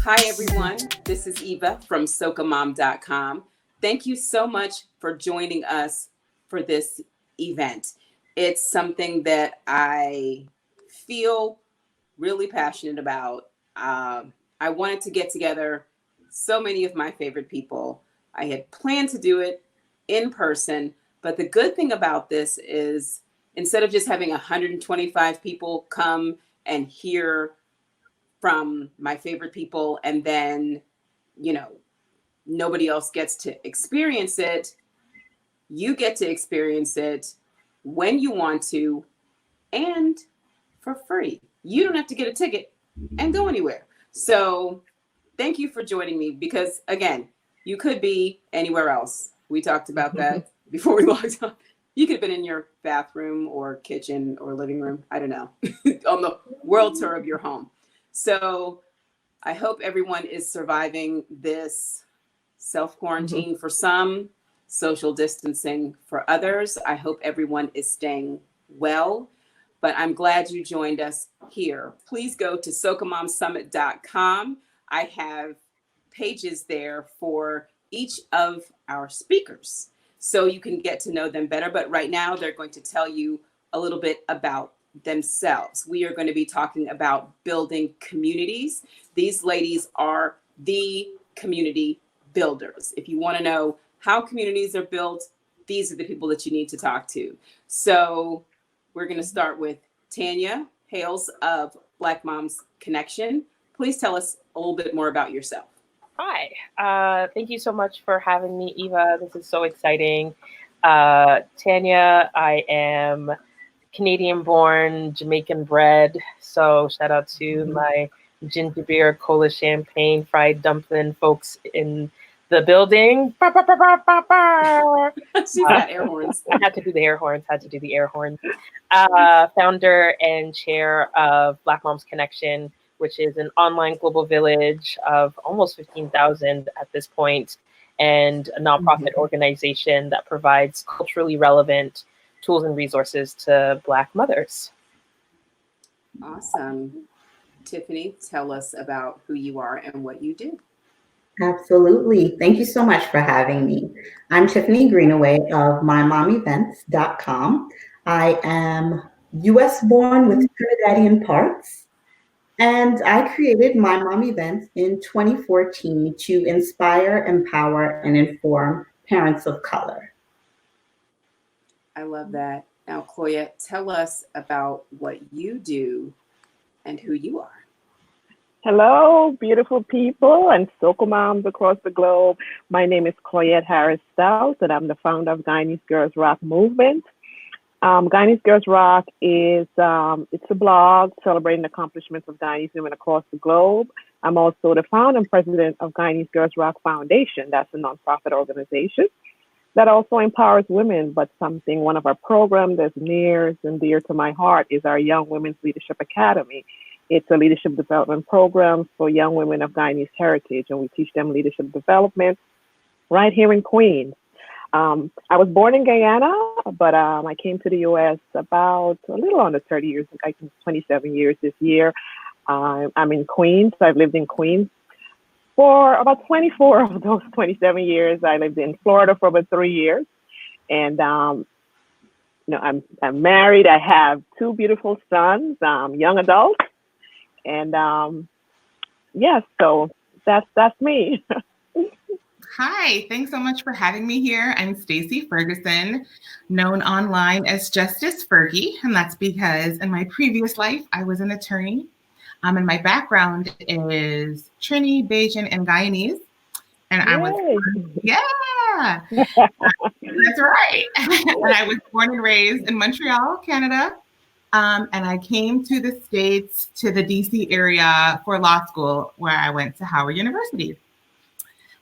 Hi, everyone. This is Eva from SocaMom.com. Thank you so much for joining us for this event. It's something that I feel really passionate about. I wanted to get together so many of my favorite people. I had planned to do it in person, but the good thing about this is instead of just having 125 people come and hear from my favorite people and then, nobody else gets to experience it, you get to experience it when you want to and for free. You don't have to get a ticket and go anywhere. So thank you for joining me because, again, you could be anywhere else. We talked about that before we logged on. You could have been in your bathroom or kitchen or living room, I don't know, on the world tour of your home. So I hope everyone is surviving this self-quarantine for some, social distancing for others. I hope everyone is staying well, but I'm glad you joined us here. Please go to SocaMomSummit.com. I have pages there for each of our speakers so you can get to know them better. But right now they're going to tell you a little bit about themselves. We are going to be talking about building communities. These ladies are the community builders. If you want to know how communities are built, these are the people that you need to talk to. So we're going to start with Tanya Hayles of Black Moms Connection. Please tell us a little bit more about yourself. Hi, thank you so much for having me, Eva. This is so exciting. Tanya, I am Canadian born, Jamaican bred. So shout out to my ginger beer, cola, champagne, fried dumpling folks in the building. She's got air horns. I had to do the air horns. Founder and chair of Black Moms Connection, which is an online global village of almost 15,000 at this point, and a nonprofit organization that provides culturally relevant tools and resources to Black mothers. Awesome. Tiffani, tell us about who you are and what you do. Absolutely. Thank you so much for having me. I'm Tiffani Greenaway of MyMomEvents.com. I am US born with Trinidadian parts, and I created My Mom Events in 2014 to inspire, empower, and inform parents of color. I love that. Now, Cloyette, tell us about what you do and who you are. Hello, beautiful people and Soca moms across the globe. My name is Cloyette Harris-Stoute, and I'm the founder of Guyanese Girls Rock Movement. Guyanese Girls Rock is it's a blog celebrating the accomplishments of Guyanese women across the globe. I'm also the founder and president of Guyanese Girls Rock Foundation. That's a nonprofit organization that also empowers women, but one of our programs that's near and dear to my heart is our Young Women's Leadership Academy. It's a leadership development program for young women of Guyanese heritage, and we teach them leadership development right here in Queens. I was born in Guyana, but I came to the U.S. about a little under 30 years, I think 27 years this year. I'm in Queens. I've lived in Queens for about 24 of those 27 years. I lived in Florida for about 3 years. And, I'm married. I have two beautiful sons, young adults. And so that's me. Hi, thanks so much for having me here. I'm Stacey Ferguson, known online as Justice Fergie, and that's because in my previous life, I was an attorney. And my background is Trini, Bajan, and Guyanese. And I was, that's right. And I was born and raised in Montreal, Canada. And I came to the States, to the DC area for law school, where I went to Howard University.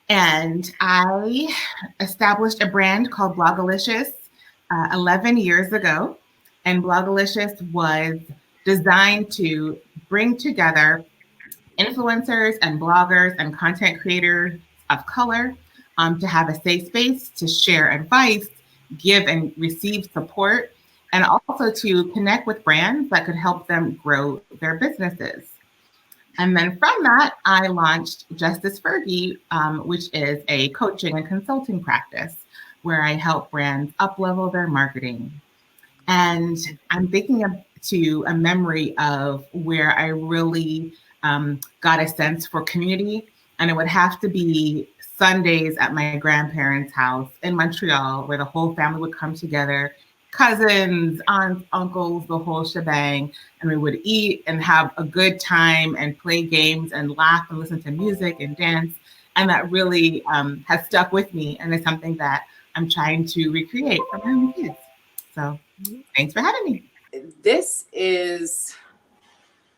And I established a brand called Blogalicious 11 years ago. And Blogalicious was designed to bring together influencers and bloggers and content creators of color to have a safe space to share advice, give and receive support, and also to connect with brands that could help them grow their businesses. And then from that, I launched Justice Fergie, which is a coaching and consulting practice where I help brands up-level their marketing. And I'm thinking to a memory of where I really got a sense for community. And it would have to be Sundays at my grandparents' house in Montreal, where the whole family would come together, cousins, aunts, uncles, the whole shebang. And we would eat and have a good time and play games and laugh and listen to music and dance. And that really has stuck with me. And it's something that I'm trying to recreate for my own kids. So thanks for having me. This is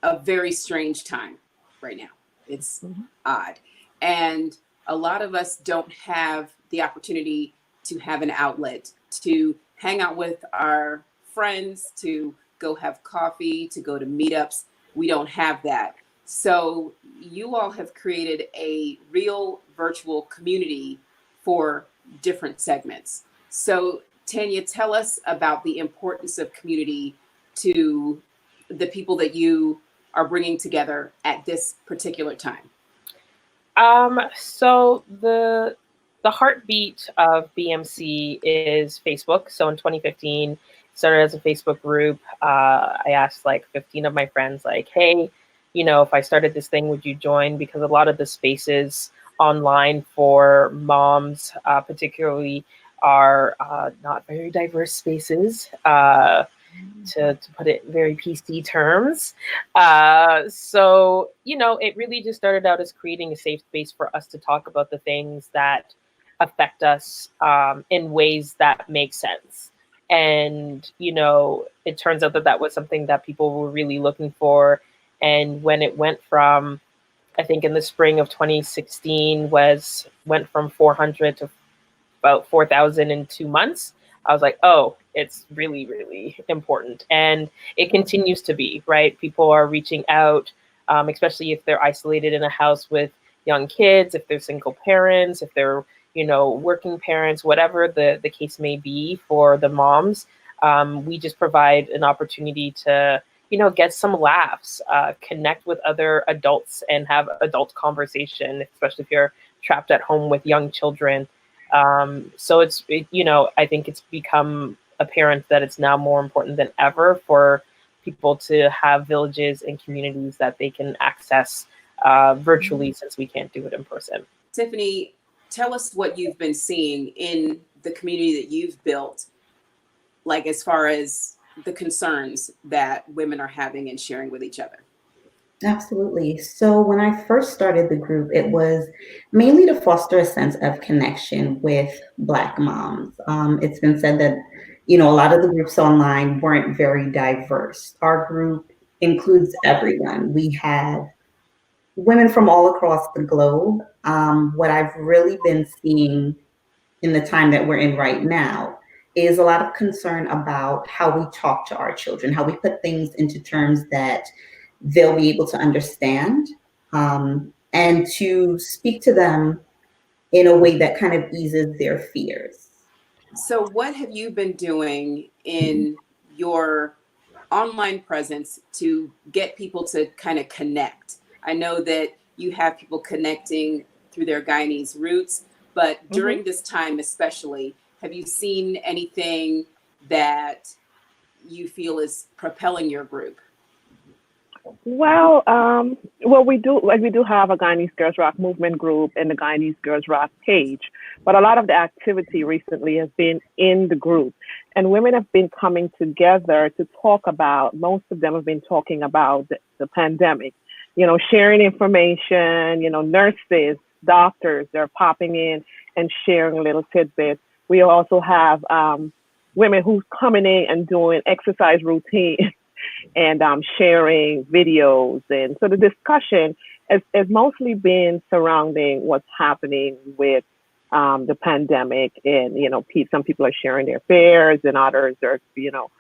a very strange time right now. It's odd. And a lot of us don't have the opportunity to have an outlet to hang out with our friends, to go have coffee, to go to meetups. We don't have that. So you all have created a real virtual community for different segments. So Tanya, tell us about the importance of community to the people that you are bringing together at this particular time. So the heartbeat of BMC is Facebook. So in 2015, started as a Facebook group. I asked like 15 of my friends, like, hey, you know, if I started this thing, would you join? Because a lot of the spaces online for moms, particularly, are not very diverse spaces, to put it in very PC terms. So, you know, it really just started out as creating a safe space for us to talk about the things that affect us in ways that make sense. And, you know, it turns out that that was something that people were really looking for. And when it went from, I think in the spring of 2016 went from 400 to about 4,000 in 2 months, I was like, oh, it's really, really important. And it continues to be, right? People are reaching out, especially if they're isolated in a house with young kids, if they're single parents, if they're, you know, working parents, whatever the case may be for the moms. We just provide an opportunity to, you know, get some laughs, connect with other adults and have adult conversation, especially if you're trapped at home with young children. So you know, I think it's become apparent that it's now more important than ever for people to have villages and communities that they can access virtually, since we can't do it in person. Tiffani, tell us what you've been seeing in the community that you've built, like as far as the concerns that women are having and sharing with each other. Absolutely. So when I first started the group, it was mainly to foster a sense of connection with Black moms. It's been said that, you know, a lot of the groups online weren't very diverse. Our group includes everyone. We have women from all across the globe. What I've really been seeing in the time that we're in right now is a lot of concern about how we talk to our children, how we put things into terms that they'll be able to understand, and to speak to them in a way that kind of eases their fears. So what have you been doing in your online presence to get people to kind of connect? I know that you have people connecting through their Guyanese roots, but during this time especially, have you seen anything that you feel is propelling your group? Well, we do have a Guyanese Girls Rock movement group and the Guyanese Girls Rock page, but a lot of the activity recently has been in the group, and women have been coming together to talk about. Most of them have been talking about the pandemic, you know, sharing information. You know, nurses, doctors, they're popping in and sharing little tidbits. We also have women who's coming in and doing exercise routine. And sharing videos. And so the discussion has mostly been surrounding what's happening with the pandemic. And, you know, some people are sharing their fears, and others are, you know,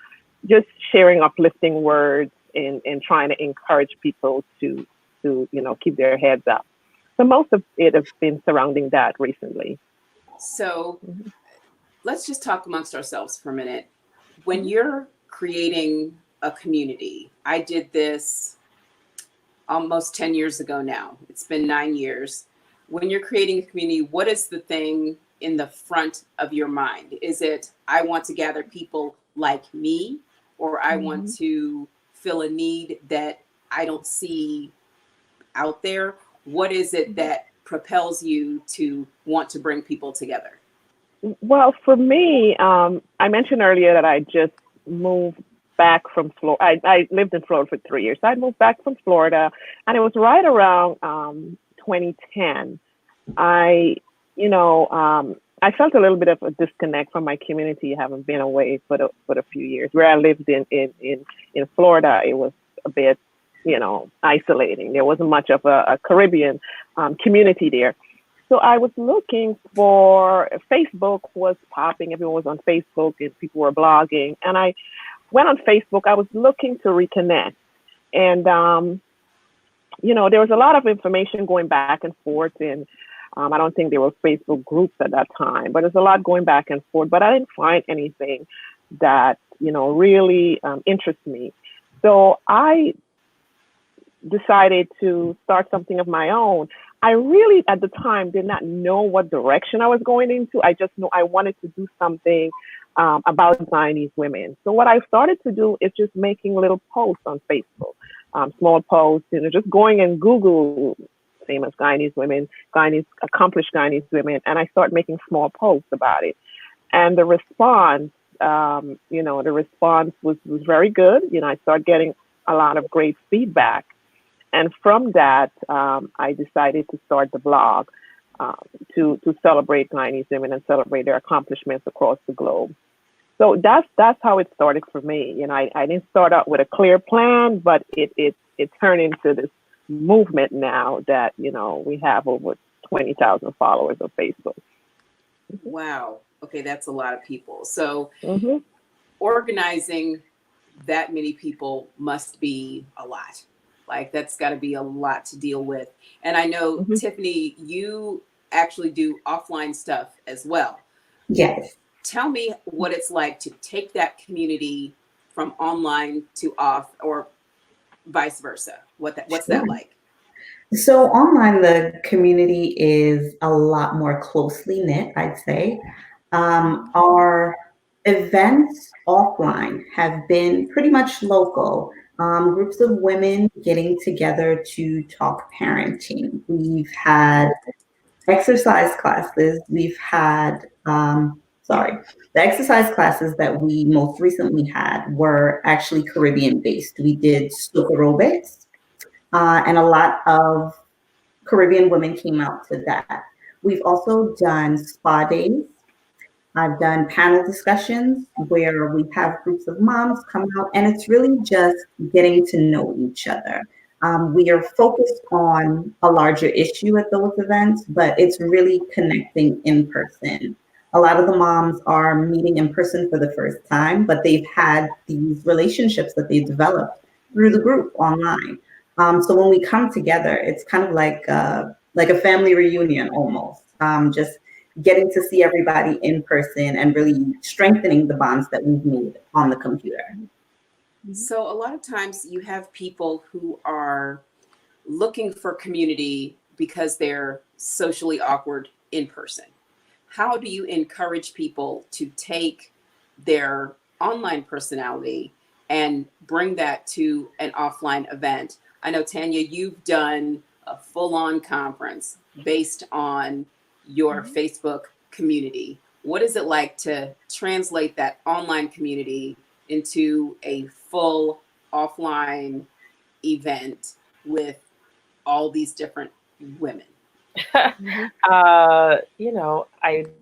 just sharing uplifting words and trying to encourage people to, you know, keep their heads up. So most of it has been surrounding that recently. So let's just talk amongst ourselves for a minute. When you're creating a community, I did this almost 10 years ago now. It's been 9 years. When you're creating a community, what is the thing in the front of your mind? Is it, I want to gather people like me, or I want to fill a need that I don't see out there? What is it that propels you to want to bring people together? Well, for me, I mentioned earlier that I just moved back from Florida. I lived in Florida for 3 years. So I moved back from Florida, and it was right around 2010. I felt a little bit of a disconnect from my community, having been away for a few years. Where I lived in Florida, it was a bit, isolating. There wasn't much of a Caribbean community there. So I was looking for, Facebook was popping, everyone was on Facebook and people were blogging. And I went on Facebook, I was looking to reconnect. And, there was a lot of information going back and forth. And I don't think there were Facebook groups at that time, but there's a lot going back and forth. But I didn't find anything that, really interests me. So I decided to start something of my own. I really, at the time, did not know what direction I was going into. I just know I wanted to do something about Guyanese women. So what I started to do is just making little posts on Facebook, small posts, just going and Google famous Guyanese women, accomplished Guyanese women, and I started making small posts about it. And the response, was very good. I started getting a lot of great feedback. And from that, I decided to start the blog to celebrate Guyanese women and celebrate their accomplishments across the globe. So that's how it started for me. I didn't start out with a clear plan, but it turned into this movement now that, we have over 20,000 followers on Facebook. Wow. Okay, that's a lot of people. So organizing that many people must be a lot. Like, that's got to be a lot to deal with. And I know, Tiffani, you actually do offline stuff as well. Yes. Tell me what it's like to take that community from online to off, or vice versa. What's that like? So online, the community is a lot more closely knit, I'd say. Our events offline have been pretty much local. Groups of women getting together to talk parenting. We've had exercise classes. We've had, the exercise classes that we most recently had were actually Caribbean based. We did soap aerobics, and a lot of Caribbean women came out to that. We've also done spa days. I've done panel discussions where we have groups of moms come out, and it's really just getting to know each other. We are focused on a larger issue at those events, but it's really connecting in person. A lot of the moms are meeting in person for the first time, but they've had these relationships that they've developed through the group online. So when we come together, it's kind of like a family reunion almost. Just getting to see everybody in person and really strengthening the bonds that we've made on the computer. So a lot of times you have people who are looking for community because they're socially awkward in person. How do you encourage people to take their online personality and bring that to an offline event? I know, Tanya, you've done a full-on conference based on your Facebook community. What is it like to translate that online community into a full offline event with all these different women? I'd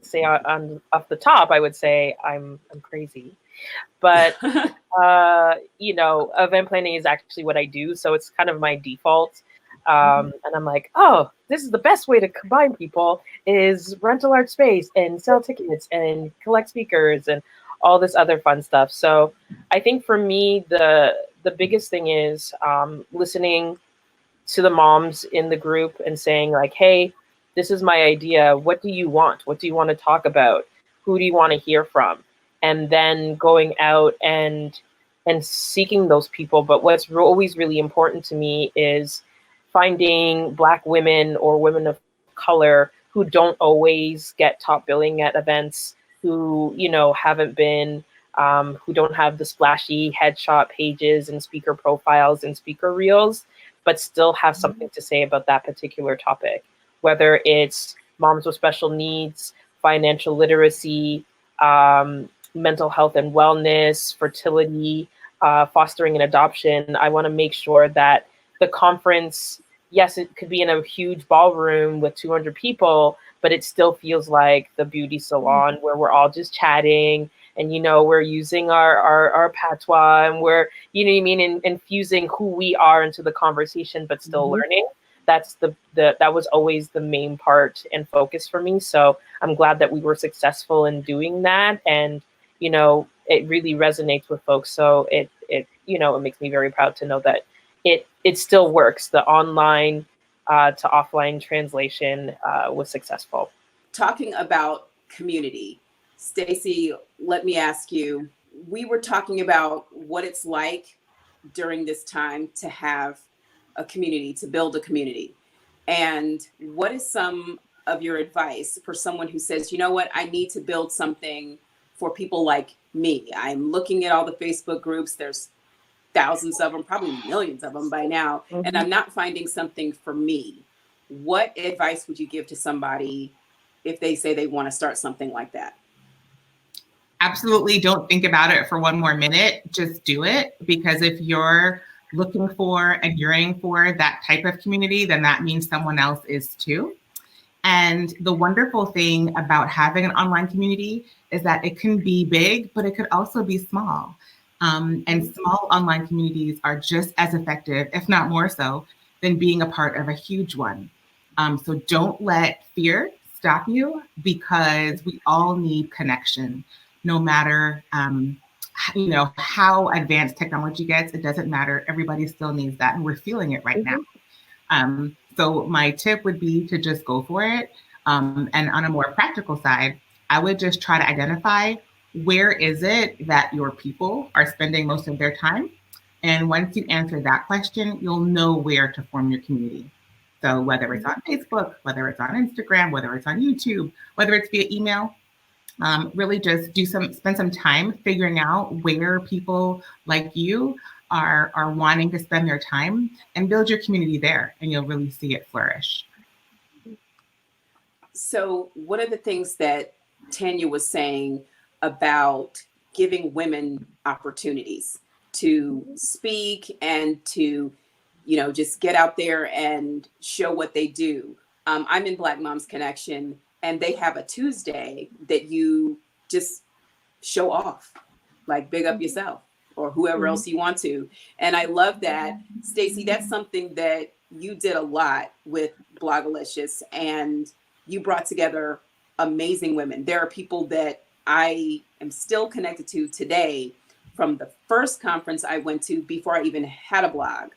say off the top, I would say I'm crazy, but event planning is actually what I do, so it's kind of my default. And I'm like, oh, this is the best way to combine people is rental art space and sell tickets and collect speakers and all this other fun stuff. So I think for me, the biggest thing is listening to the moms in the group and saying like, hey, this is my idea. What do you want? What do you want to talk about? Who do you want to hear from? And then going out and seeking those people. But what's always really important to me is finding Black women or women of color who don't always get top billing at events, who, you know, haven't been, who don't have the splashy headshot pages and speaker profiles and speaker reels, but still have something to say about that particular topic, whether it's moms with special needs, financial literacy, mental health and wellness, fertility, fostering and adoption. I want to make sure that the conference, yes, it could be in a huge ballroom with 200 people, but it still feels like the beauty salon where we're all just chatting and, you know, we're using our patois and we're, you know what I mean, and infusing who we are into the conversation, but still learning. That's that was always the main part and focus for me. So I'm glad that we were successful in doing that. And, you know, it really resonates with folks. So it you know, it makes me very proud to know that it still works. The online to offline translation was successful. Talking about community, Stacey, let me ask you, we were talking about what it's like during this time to have a community, to build a community. And what is some of your advice for someone who says, you know what, I need to build something for people like me? I'm looking at all the Facebook groups, there's thousands of them, probably millions of them by now, and I'm not finding something for me. What advice would you give to somebody if they say they want to start something like that? Absolutely. Don't think about it for one more minute. Just do it. Because if you're looking for and yearning for that type of community, then that means someone else is too. And the wonderful thing about having an online community is that it can be big, but it could also be small. And small online communities are just as effective, if not more so, than being a part of a huge one. So don't let fear stop you, because we all need connection. No matter you know, how advanced technology gets, it doesn't matter. Everybody still needs that, and we're feeling it right now. So my tip would be to just go for it. And on a more practical side, I would just try to identify where is it that your people are spending most of their time. And once you answer that question, you'll know where to form your community. So whether it's on Facebook, whether it's on Instagram, whether it's on YouTube, whether it's via email, really just spend some time figuring out where people like you are wanting to spend their time, and build your community there, and you'll really see it flourish. So one of the things that Tanya was saying about giving women opportunities to speak and to, you know, just get out there and show what they do. I'm in Black Moms Connection, and they have a Tuesday that you just show off, like big up yourself or whoever else you want to. And I love that. Stacey, that's something that you did a lot with Blogalicious, and you brought together amazing women. There are people that I am still connected to today from the first conference I went to before I even had a blog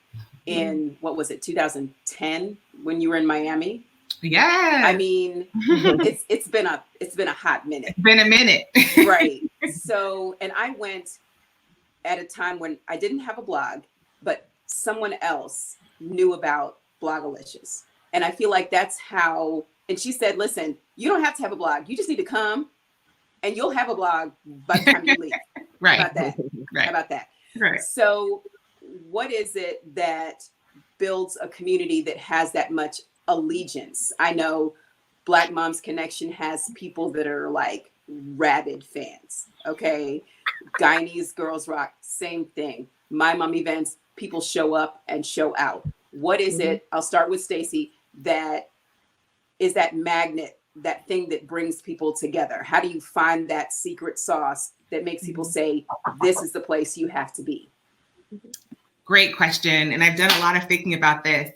in, what was it, 2010, when you were in Miami? Yeah. I mean, it's been a hot minute. It's been a minute. Right. So, and I went at a time when I didn't have a blog, but someone else knew about Blogalicious. And I feel like that's how, and she said, listen, you don't have to have a blog. You just need to come and you'll have a blog by the time you leave. Right. How about that? Right. How about that? Right. So what is it that builds a community that has that much allegiance? I know Black Moms Connection has people that are like rabid fans. Okay. Guyanese Girls Rock, same thing. My Mom Events, people show up and show out. What is it? I'll start with Stacey. That is that magnet, that thing that brings people together. How do you find that secret sauce that makes people say, this is the place you have to be? Great question. And I've done a lot of thinking about this.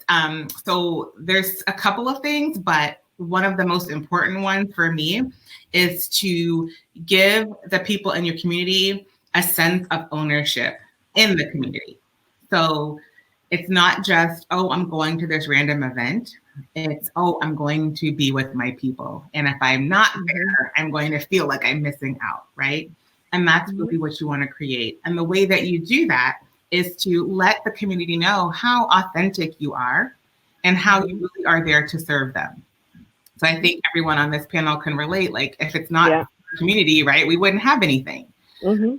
So there's a couple of things, but one of the most important ones for me is to give the people in your community a sense of ownership in the community. So it's not just, oh, I'm going to this random event. It's, oh, I'm going to be with my people. And if I'm not there, I'm going to feel like I'm missing out, right? And that's really what you want to create. And the way that you do that is to let the community know how authentic you are and how you really are there to serve them. So I think everyone on this panel can relate. Like, if it's not community, right, we wouldn't have anything. And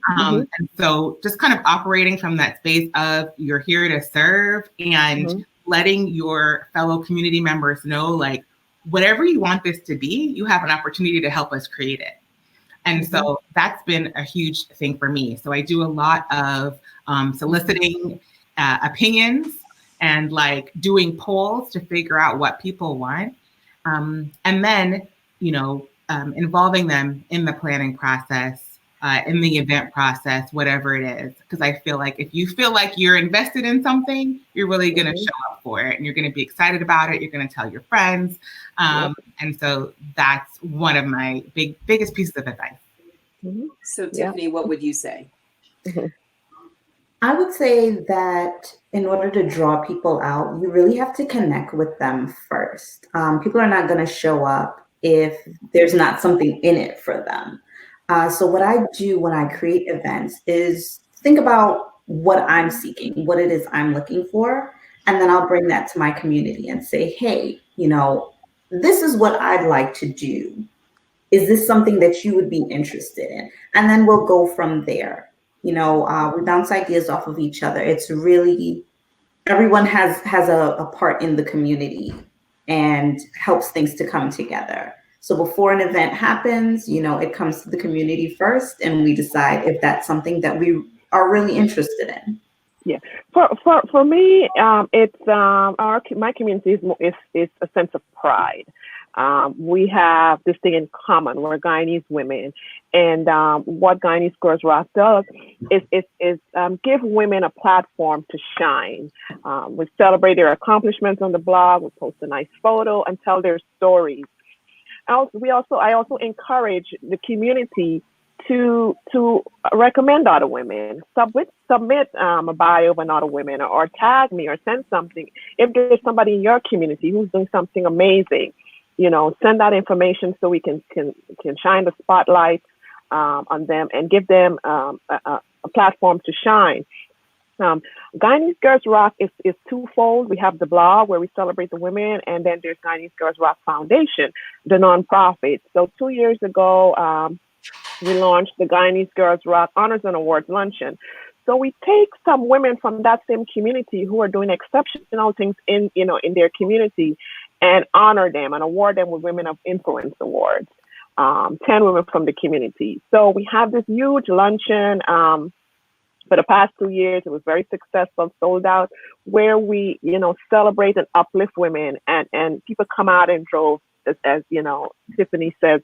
so just kind of operating from that space of you're here to serve, and letting your fellow community members know, like, whatever you want this to be, you have an opportunity to help us create it. And so that's been a huge thing for me. So I do a lot of soliciting opinions and like doing polls to figure out what people want. And then, involving them in the planning process, in the event process, whatever it is. Because I feel like if you feel like you're invested in something, you're really going to show up for it, and you're going to be excited about it. You're going to tell your friends. And so that's one of my biggest pieces of advice. So Tiffani, what would you say? I would say that in order to draw people out, you really have to connect with them first. People are not going to show up if there's not something in it for them. So what I do when I create events is think about what I'm seeking, what it is I'm looking for, and then I'll bring that to my community and say, hey, this is what I'd like to do. Is this something that you would be interested in? And then we'll go from there. We bounce ideas off of each other. It's really, everyone has a part in the community and helps things to come together. So before an event happens, it comes to the community first, and we decide if that's something that we are really interested in. Yeah, for me, it's my community is a sense of pride. We have this thing in common. We're Guyanese women, and what Guyanese Girls Rock does is give women a platform to shine. We celebrate their accomplishments on the blog. We post a nice photo and tell their stories. I also encourage the community to recommend other women. Submit a bio of another woman, or tag me, or send something. If there's somebody in your community who's doing something amazing, send that information so we can shine the spotlight on them and give them a platform to shine. Guyanese Girls Rock is twofold. We have the blog where we celebrate the women, and then there's Guyanese Girls Rock Foundation, the nonprofit. So 2 years ago, we launched the Guyanese Girls Rock Honors and Awards Luncheon. So we take some women from that same community who are doing exceptional things in their community, and honor them and award them with Women of Influence Awards, 10 women from the community. So we have this huge luncheon. For the past 2 years, it was very successful, sold out, where we, celebrate and uplift women, and people come out in droves, as Tiffani says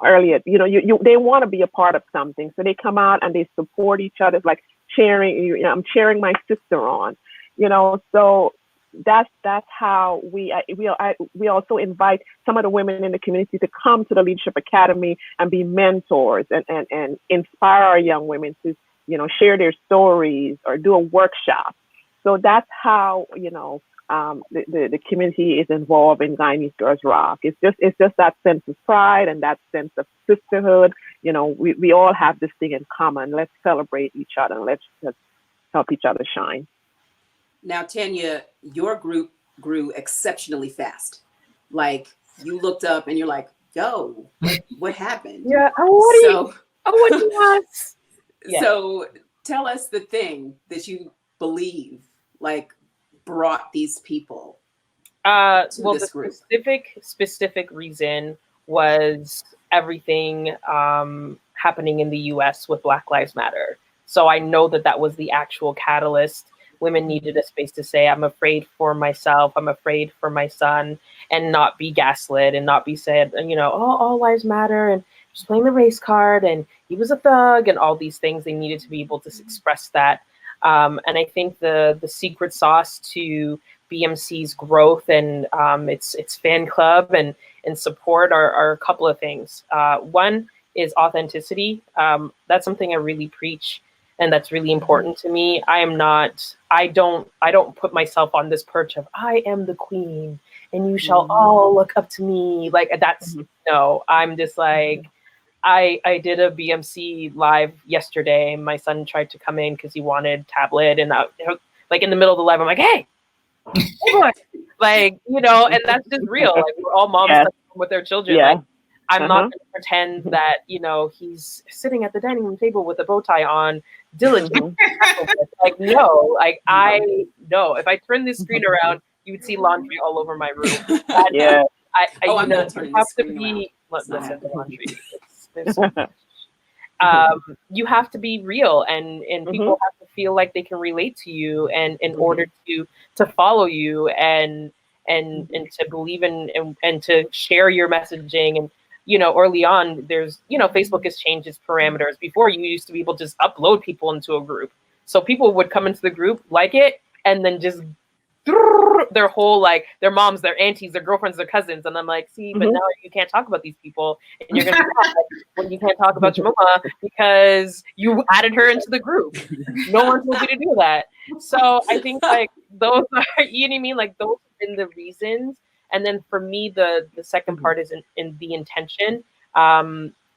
earlier, they want to be a part of something. So they come out and they support each other. It's like cheering, I'm cheering my sister on, so that's how we also invite some of the women in the community to come to the Leadership Academy and be mentors and inspire our young women to, share their stories or do a workshop. So that's how, the community is involved in Guyanese Girls Rock. It's just that sense of pride and that sense of sisterhood. We all have this thing in common. Let's celebrate each other. Let's help each other shine. Now, Tanya, your group grew exceptionally fast. Like, you looked up and you're like, yo, what happened? Yeah. What do you want? Yeah. So tell us the thing that you believe, like, brought these people to this group. The specific reason was everything happening in the US with Black Lives Matter. So I know that was the actual catalyst. Women needed a space to say, I'm afraid for myself, I'm afraid for my son, and not be gaslit and not be said, all lives matter, and just playing the race card, and he was a thug, and all these things. They needed to be able to express that. And I think the secret sauce to BMC's growth and its fan club and support are a couple of things. One is authenticity. That's something I really preach, and that's really important to me. I don't put myself on this perch of I am the queen and you shall all look up to me. Like no, I'm just like, I did a BMC live yesterday. My son tried to come in because he wanted tablet, and like in the middle of the live, I'm like, hey boy, Like, you know, and that's just real. Like, we're all moms Yeah. with their children. Yeah. Like, I'm not going to pretend that, you know, he's sitting at the dining room table with a bow tie on, diligent. Like, no, like, I know if I turn this screen around, you would see laundry all over my room. Yeah. I'm not turning the screen around. Listen, the laundry. There's so much. You have to be real, and people have to feel like they can relate to you, and in order to follow you and to believe in and to share your messaging. And you know, early on, there's, you know, Facebook has changed its parameters. Before, you used to be able to just upload people into a group, so people would come into the group, like it, and then just their whole, like, their moms, their aunties, their girlfriends, their cousins, and I'm like, see, but now you can't talk about these people, and you're gonna when you can't talk about your mama because you added her into the group. No one told you to do that. So I think, like, those are, you know what I mean, like, those have been the reasons. And then for me, the second part is in the intention.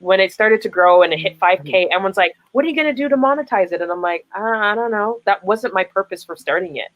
When it started to grow and it hit 5K, everyone's like, what are you gonna do to monetize it? And I'm like, I don't know. That wasn't my purpose for starting it.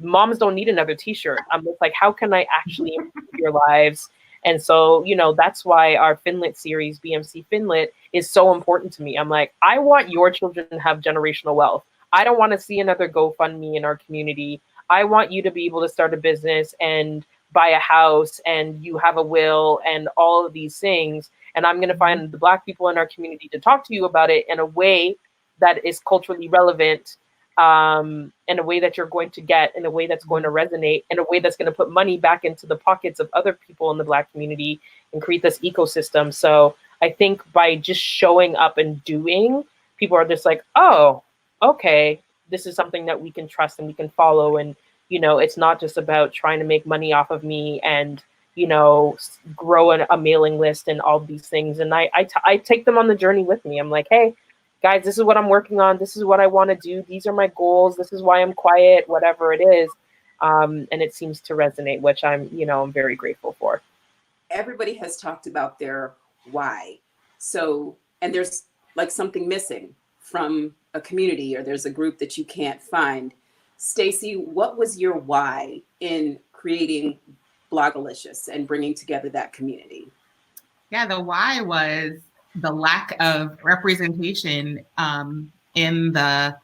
Moms don't need another t-shirt. I'm just like, how can I actually improve your lives? And so, you know, that's why our Finlit series, BMC Finlit, is so important to me. I'm like, I want your children to have generational wealth. I don't want to see another GoFundMe in our community. I want you to be able to start a business and buy a house, and you have a will and all of these things. And I'm going to find the Black people in our community to talk to you about it in a way that is culturally relevant, in a way that you're going to get, in a way that's going to resonate, in a way that's going to put money back into the pockets of other people in the Black community and create this ecosystem. So I think by just showing up and doing, people are just like, oh, okay, this is something that we can trust and we can follow. And, you know, it's not just about trying to make money off of me and, you know, grow a mailing list and all these things. And I take them on the journey with me. I'm like, hey, guys, this is what I'm working on. This is what I want to do. These are my goals. This is why I'm quiet, whatever it is. And it seems to resonate, which I'm very grateful for. Everybody has talked about their why. So, and there's like something missing from a community, or there's a group that you can't find. Stacey, what was your why in creating Blogalicious and bringing together that community? Yeah, the why was the lack of representation in the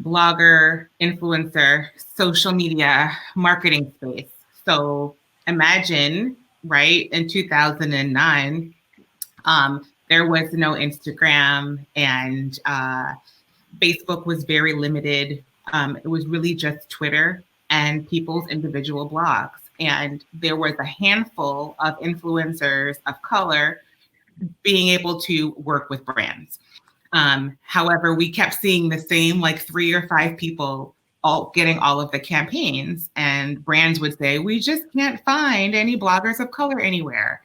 blogger, influencer, social media marketing space. So imagine, right, in 2009, there was no Instagram, and Facebook was very limited. It was really just Twitter and people's individual blogs. And there was a handful of influencers of color being able to work with brands. However, we kept seeing the same, like 3 or 5 people all getting all of the campaigns, and brands would say, we just can't find any bloggers of color anywhere.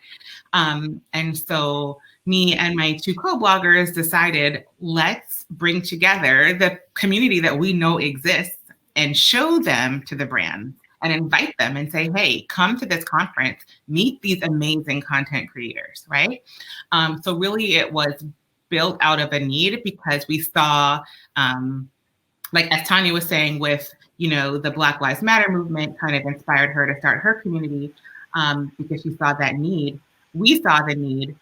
And so me and my 2 co-bloggers decided, let's bring together the community that we know exists and show them to the brands and invite them and say, hey, come to this conference, meet these amazing content creators, right? So really it was built out of a need, because we saw, like as Tanya was saying, with, the Black Lives Matter movement kind of inspired her to start her community, because she saw that need. We saw the need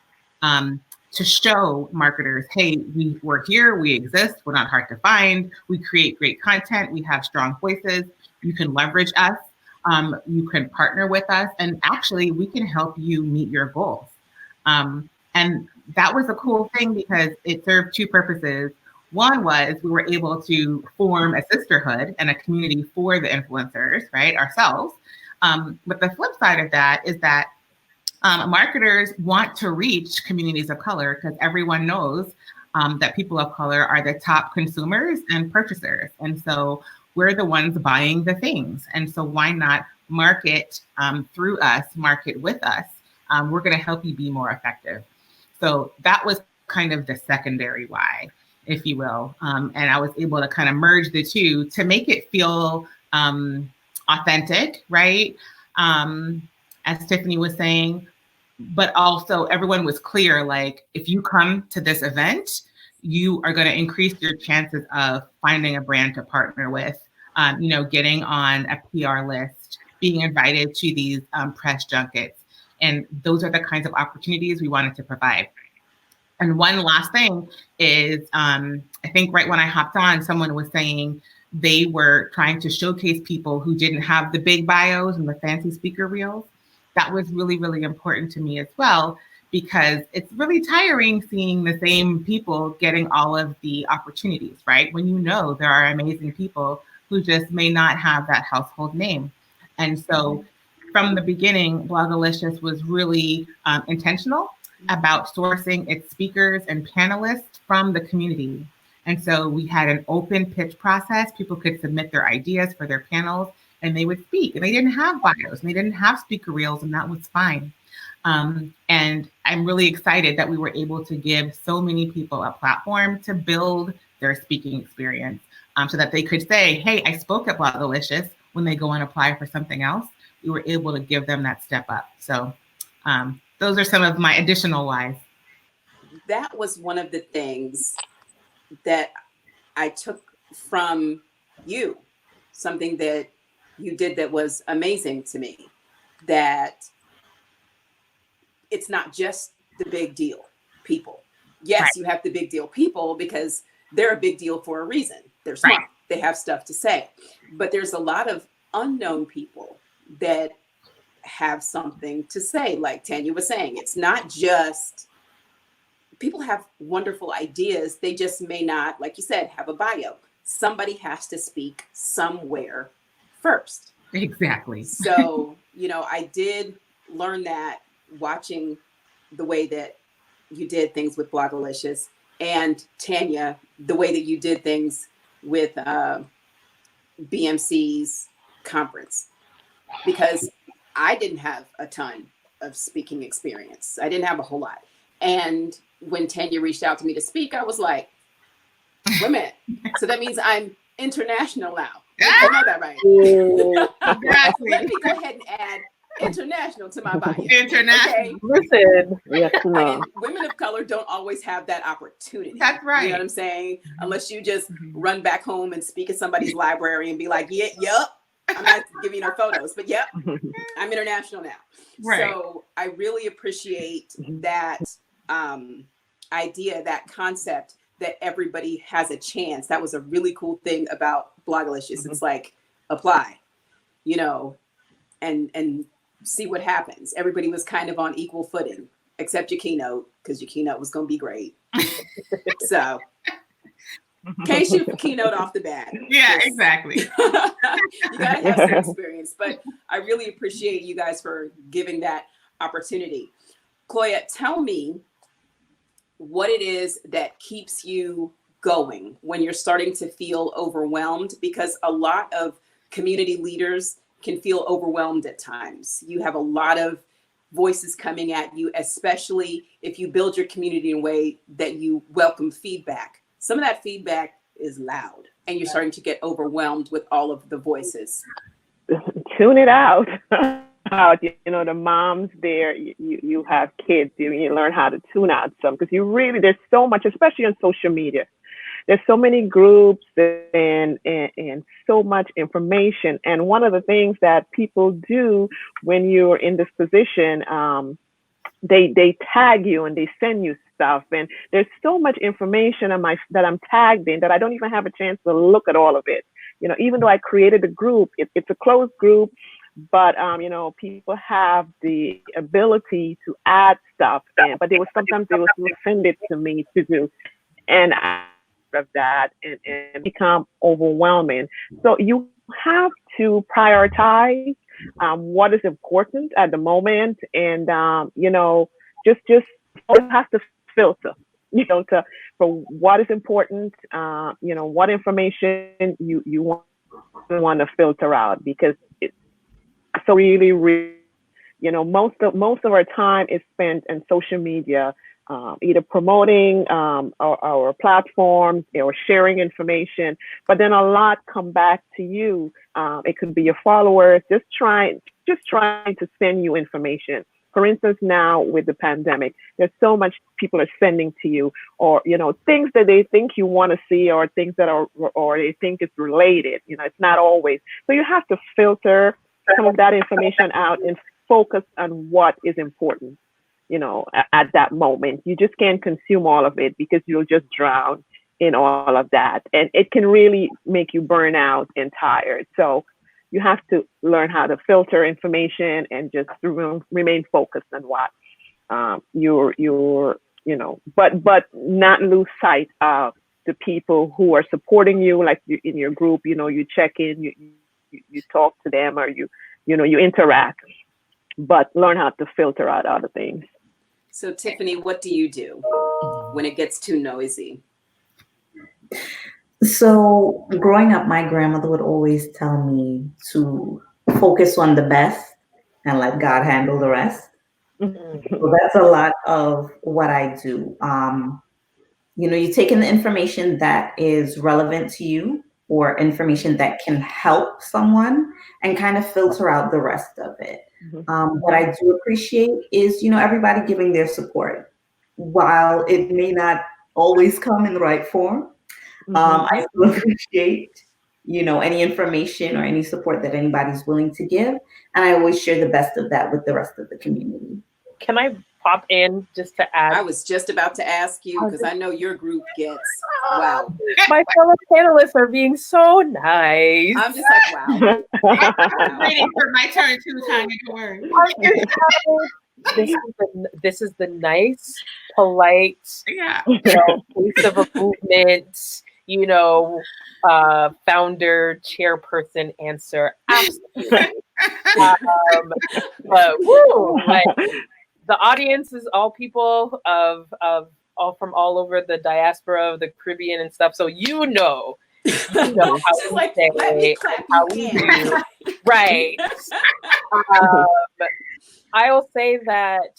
to show marketers, hey, we're here, we exist, we're not hard to find, we create great content, we have strong voices, you can leverage us, you can partner with us, and actually we can help you meet your goals. And that was a cool thing because it served 2 purposes. One was we were able to form a sisterhood and a community for the influencers, right, ourselves. But the flip side of that is that marketers want to reach communities of color, because everyone knows that people of color are the top consumers and purchasers. And so we're the ones buying the things. And so why not market through us, market with us? We're going to help you be more effective. So that was kind of the secondary why, if you will. And I was able to kind of merge the 2 to make it feel authentic, right? As Tiffani was saying, but also everyone was clear, like, if you come to this event, you are going to increase your chances of finding a brand to partner with, getting on a PR list, being invited to these press junkets. And those are the kinds of opportunities we wanted to provide. And one last thing is, I think right when I hopped on, someone was saying they were trying to showcase people who didn't have the big bios and the fancy speaker reels. That was really, really important to me as well, because it's really tiring seeing the same people getting all of the opportunities, right? When you know there are amazing people who just may not have that household name. And so from the beginning, Blogalicious was really intentional about sourcing its speakers and panelists from the community. And so we had an open pitch process. People could submit their ideas for their panels and they would speak. And they didn't have bios and they didn't have speaker reels, and that was fine. And I'm really excited that we were able to give so many people a platform to build their speaking experience, so that they could say, hey, I spoke at Blogalicious. When they go and apply for something else, we were able to give them that step up. So those are some of my additional whys. That was one of the things that I took from you, something that you did that was amazing to me, that it's not just the big deal people. Yes, right. You have the big deal people because they're a big deal for a reason. They're smart. Right. They have stuff to say. But there's a lot of unknown people that have something to say, like Tanya was saying. It's not just, people have wonderful ideas. They just may not, like you said, have a bio. Somebody has to speak somewhere first. Exactly. So, I did learn that watching the way that you did things with Blogalicious, and Tanya, the way that you did things with BMC's conference, because I didn't have a ton of speaking experience. I didn't have a whole lot. And when Tanya reached out to me to speak, I was like, wait a minute. So that means I'm international now. I know that right. Exactly. Let me go ahead and add international to my bio. International. Okay? Listen, yes, no. Women of color don't always have that opportunity. That's right. You know what I'm saying? Unless you just run back home and speak at somebody's library and be like, yep. I'm not giving you no photos, but yep, I'm international now. Right. So I really appreciate that idea, that concept, that everybody has a chance. That was a really cool thing about Blogalicious. It's like, apply, and see what happens. Everybody was kind of on equal footing, except your keynote, because your keynote was going to be great. So can't shoot the keynote off the bat. Yeah, exactly. You got to have some experience, but I really appreciate you guys for giving that opportunity. Cloyette, tell me what it is that keeps you going when you're starting to feel overwhelmed, because a lot of community leaders can feel overwhelmed at times. You have a lot of voices coming at you, especially if you build your community in a way that you welcome feedback. Some of that feedback is loud, and you're starting to get overwhelmed with all of the voices. Tune it out. The moms there, you have kids, you learn how to tune out some, because there's so much, especially on social media. There's so many groups and so much information. And one of the things that people do when you're in this position, they tag you and they send you stuff. And there's so much information that I'm tagged in that I don't even have a chance to look at all of it. Even though I created a group, it's a closed group, but people have the ability to add stuff in, but sometimes they will send it to me to do. And of that and become overwhelming. So you have to prioritize what is important at the moment, and just always have to filter, for what is important, what information you want to filter out, because it's so really, most of our time is spent in social media, either promoting our platforms or sharing information, but then a lot come back to you. It could be your followers just trying to send you information. For instance, now with the pandemic, there's so much people are sending to you, or things that they think you want to see, or things that are, or they think it's related. It's not always. So you have to filter some of that information out and focus on what is important, you know, at that moment. You just can't consume all of it because you'll just drown in all of that. And it can really make you burn out and tired. So you have to learn how to filter information and just remain focused on what you're, you know, but not lose sight of the people who are supporting you, like in your group, you know, you check in, you talk to them, or you know, you interact, but learn how to filter out other things. So Tiffani, what do you do when it gets too noisy? So growing up, my grandmother would always tell me to focus on the best and let God handle the rest. So that's a lot of what I do. You know, you take in the information that is relevant to you or information that can help someone and kind of filter out the rest of it. What I do appreciate is, you know, everybody giving their support. While it may not always come in the right form, I still appreciate, you know, any information or any support that anybody's willing to give. And I always share the best of that with the rest of the community. Can I pop in just to add? I was just about to ask you, because I know your group gets, wow. My fellow panelists are being so nice. I'm just like, wow. I'm waiting for my turn too, Tanya. Don't worry. This is the nice, polite, you know, face of a movement, you know, founder, chairperson answer. Absolutely. But woo, like, the audience is all people of all from all over the diaspora of the Caribbean and stuff. So you know how we like, say, let me clap how you we do, right? I'll say that,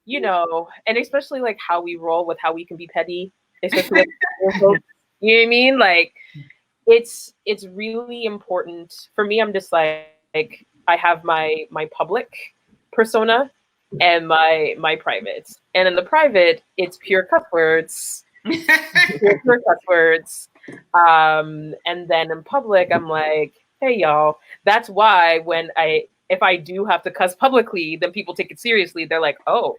you know, and especially like how we roll with how we can be petty, especially like, you know what I mean? Like, it's really important for me. I'm just like I have my public persona and my private, and in the private it's pure cuss words, pure cuss words, and then in public I'm like, hey y'all. That's why when if I do have to cuss publicly, then people take it seriously. They're like, oh,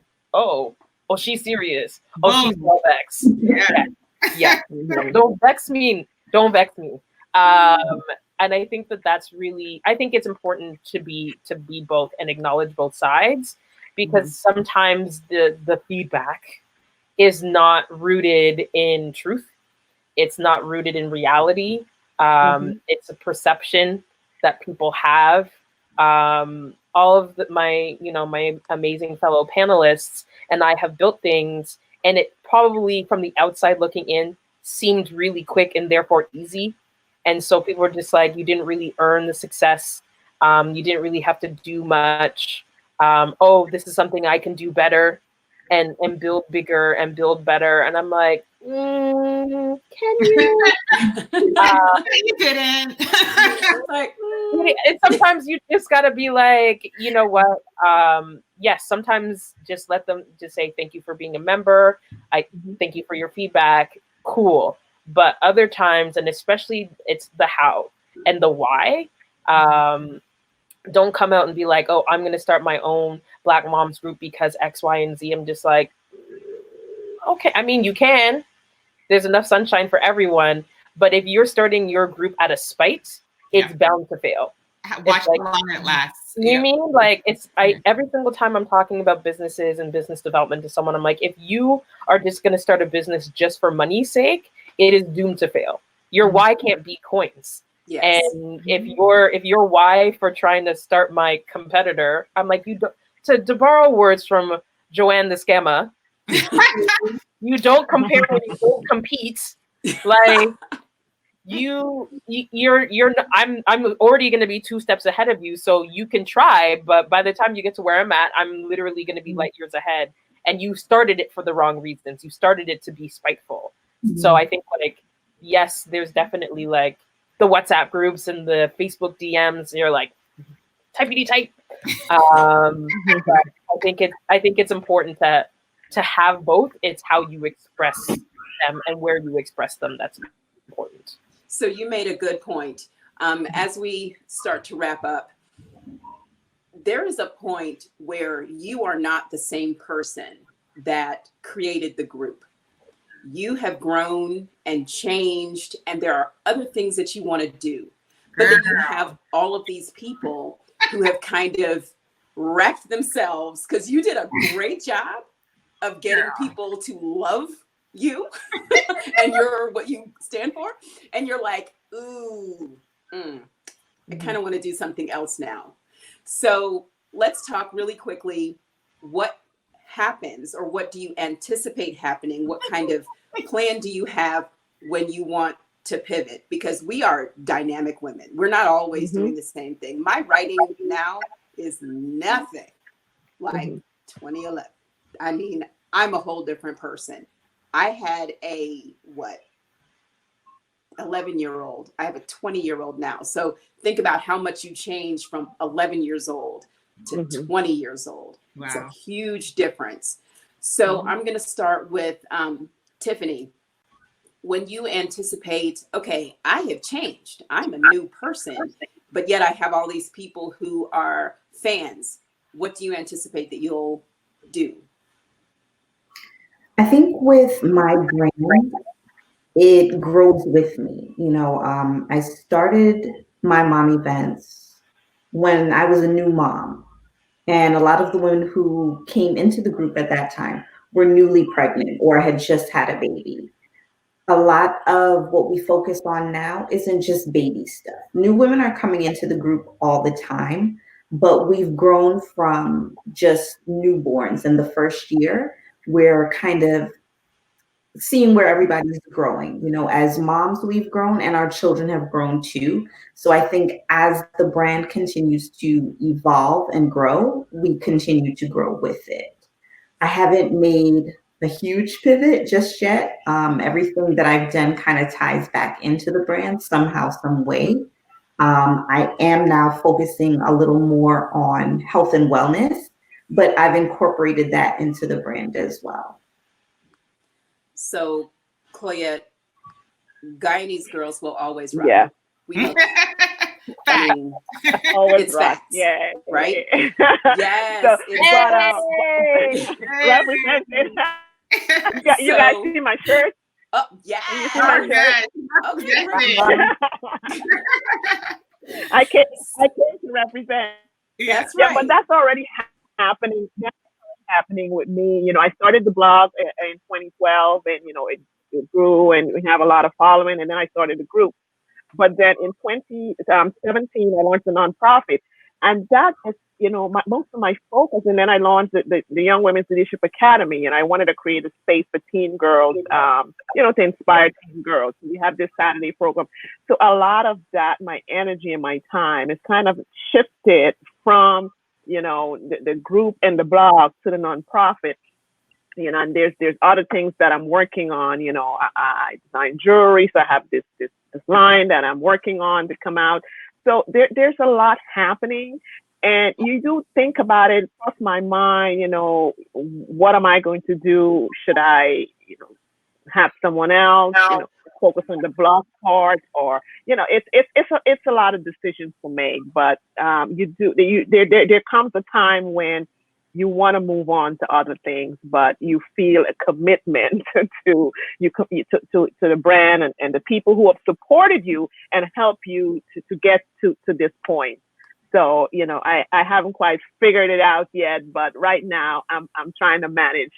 she's serious. Oh, she's well vexed. Yeah. Don't vex me. And I think that's really, I think it's important to be both and acknowledge both sides, because sometimes the feedback is not rooted in truth. It's not rooted in reality. It's a perception that people have. All of my amazing fellow panelists and I have built things, and it probably from the outside looking in seemed really quick and therefore easy. And so people were just like, you didn't really earn the success. You didn't really have to do much. This is something I can do better and build bigger and build better. And I'm like, can you? You didn't. Like, and sometimes you just gotta be like, you know what? Yes, sometimes just let them just say thank you for being a member. I thank you for your feedback. Cool. But other times, and especially it's the how and the why. Don't come out and be like, oh, I'm gonna start my own Black moms group because X, Y, and Z. I'm just like, okay, I mean, you can. There's enough sunshine for everyone. But if you're starting your group out of spite, it's bound to fail. Watch how long it lasts. You mean like every single time I'm talking about businesses and business development to someone, I'm like, if you are just going to start a business just for money's sake, it is doomed to fail. Your why can't beat coins. yes. And if your why for trying to start my competitor, I'm like, to borrow words from Joanne the Scammer, you don't compare when you don't compete. Like I'm already going to be 2 steps ahead of you, so you can try, but by the time you get to where I'm at, I'm literally going to be light years ahead. And you started it for the wrong reasons. You started it to be spiteful. So I think like, yes, there's definitely like the WhatsApp groups and the Facebook DMs. And you're like, typey type. I think it's important to have both. It's how you express them and where you express them that's important. So you made a good point. As we start to wrap up, there is a point where you are not the same person that created the group. You have grown and changed, and there are other things that you want to do. But then you have all of these people who have kind of wrecked themselves, because you did a great job of getting people to love you and you're what you stand for. And you're like, ooh, I kind of want to do something else now. So let's talk really quickly. What happens, or what do you anticipate happening? What kind of plan do you have when you want to pivot? Because we are dynamic women. We're not always doing the same thing. My writing now is nothing like 2011. I mean, I'm a whole different person. I had a 11-year-old. I have a 20-year-old now. So think about how much you change from 11 years old to 20 years old. Wow. It's a huge difference. So I'm going to start with Tiffani. When you anticipate, okay, I have changed. I'm a new person, but yet I have all these people who are fans. What do you anticipate that you'll do? I think with my brand, it grows with me. You know, I started my mom events when I was a new mom. And a lot of the women who came into the group at that time were newly pregnant or had just had a baby. A lot of what we focus on now isn't just baby stuff. New women are coming into the group all the time, but we've grown from just newborns in the first year. We're kind of seeing where everybody's growing. You know, as moms, we've grown and our children have grown too. So I think as the brand continues to evolve and grow, we continue to grow with it. I haven't made a huge pivot just yet. Everything that I've done kind of ties back into the brand somehow, some way. I am now focusing a little more on health and wellness, but I've incorporated that into the brand as well. So, Cloyette, Guyanese girls will always rock. Yeah. We know I mean, always it's rock. facts, Yeah. right? Yes. So, Exactly. represented. You guys see my shirt? Oh, yeah. You see my shirt? Okay, I came to represent. That's Yeah, right. but that's already happening. That's happening with me. You know, I started the blog in 2012, and you know, it grew, and we have a lot of following. And then I started the group. But then in 2017, I launched a nonprofit, and that is, you know, most of my focus. And then I launched the Young Women's Leadership Academy, and I wanted to create a space for teen girls, you know, to inspire teen girls. We have this Saturday program. So a lot of that, my energy and my time is kind of shifted from, you know, the group and the blog to the nonprofit. You know, and there's other things that I'm working on. You know, I design jewelry, so I have this line that I'm working on to come out. So there's a lot happening, and you do think about it, cross my mind. You know, what am I going to do? Should I, you know, have someone else, you know, focus on the blog part, or, you know, it's a lot of decisions to make. But there comes a time when you want to move on to other things, but you feel a commitment to the brand and the people who have supported you and helped you to get to this point. So, you know, I haven't quite figured it out yet, but right now I'm trying to manage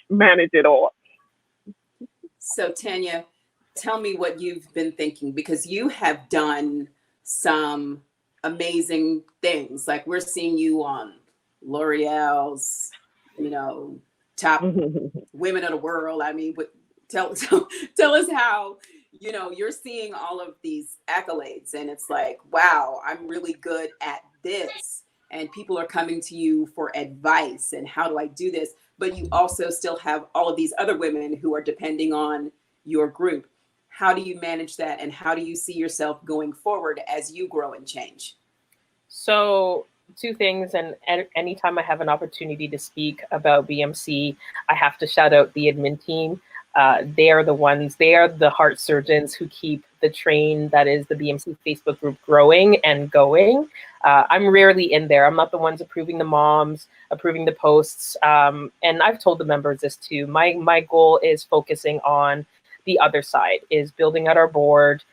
it all. So Tanya, tell me what you've been thinking, because you have done some amazing things. Like, we're seeing you on L'Oreal's, you know, top women of the world. I mean, tell us how, you know, you're seeing all of these accolades, and it's like, wow, I'm really good at this. And people are coming to you for advice and how do I do this? But you also still have all of these other women who are depending on your group. How do you manage that? And how do you see yourself going forward as you grow and change? So, two things, and anytime I have an opportunity to speak about BMC, I have to shout out the admin team. They are the heart surgeons who keep the train that is the BMC Facebook group growing and going. I'm rarely in there. I'm not the ones approving the moms, approving the posts. And I've told the members this too. My goal is focusing on the other side, is building out our board,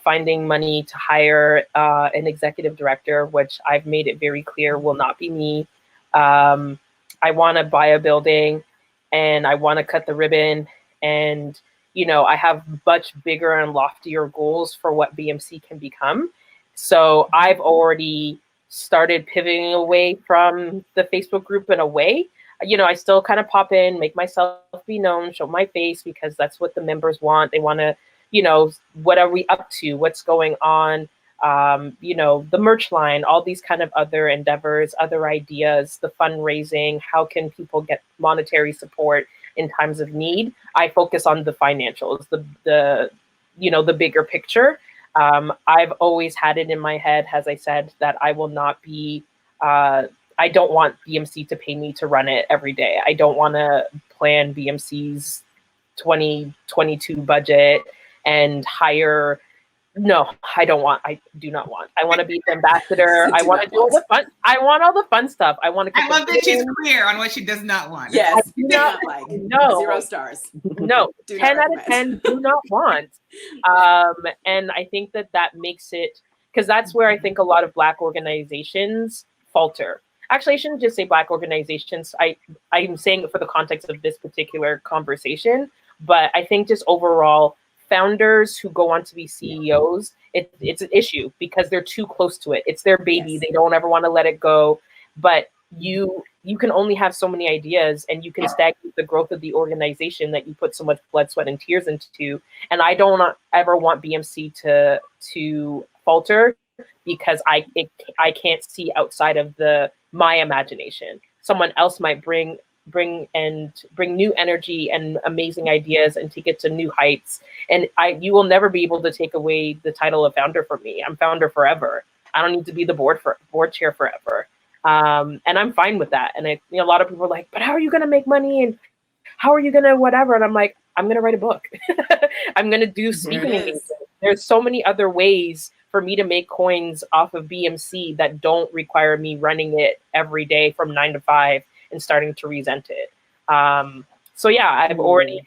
finding money to hire an executive director, which I've made it very clear will not be me. I want to buy a building and I want to cut the ribbon. And, you know, I have much bigger and loftier goals for what BMC can become. So I've already started pivoting away from the Facebook group in a way. You know, I still kind of pop in, make myself be known, show my face, because that's what the members want. They want to, you know, what are we up to? What's going on? You know, the merch line, all these kind of other endeavors, other ideas, the fundraising, how can people get monetary support in times of need? I focus on the financials, the you know, the bigger picture. I've always had it in my head, as I said, that I will not be, I don't want BMC to pay me to run it every day. I don't want to plan BMC's 2022 budget and hire. No, I do not want. I want to be the ambassador. I want to do all the fun. I want all the fun stuff. I want to. I love that she's clear on what she does not want. Yes, I do not like no 0 stars. No, 10 out of 10 do not want. And I think that makes it, because that's where I think a lot of Black organizations falter. Actually, I shouldn't just say Black organizations. I'm saying it for the context of this particular conversation, but I think just overall, founders who go on to be CEOs, it's an issue because they're too close to it. It's their baby. Yes. They don't ever want to let it go. But you can only have so many ideas, and you can stagnate the growth of the organization that you put so much blood, sweat, and tears into. And I don't ever want BMC to falter because I can't see outside of my imagination. Someone else might bring new energy and amazing ideas and take it to new heights. And you will never be able to take away the title of founder from me. I'm founder forever. I don't need to be the board chair forever. And I'm fine with that. And a lot of people are like, but how are you going to make money? And how are you going to whatever? And I'm like, I'm going to write a book. I'm going to do speaking engagements. There's so many other ways for me to make coins off of BMC that don't require me running it every day from 9 to 5 and starting to resent it. So yeah, I've already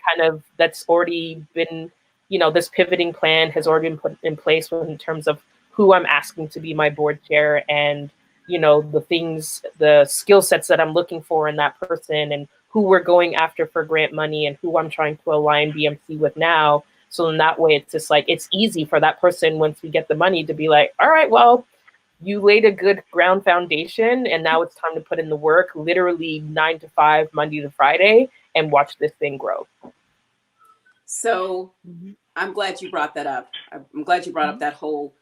that's already been, this pivoting plan has already been put in place in terms of who I'm asking to be my board chair and, the skill sets that I'm looking for in that person and who we're going after for grant money and who I'm trying to align BMC with now. So in that way, it's just like, it's easy for that person once we get the money to be like, all right, well, you laid a good ground foundation and now it's time to put in the work, literally 9 to 5, Monday to Friday, and watch this thing grow. So I'm glad you brought that up. I'm glad you brought up that whole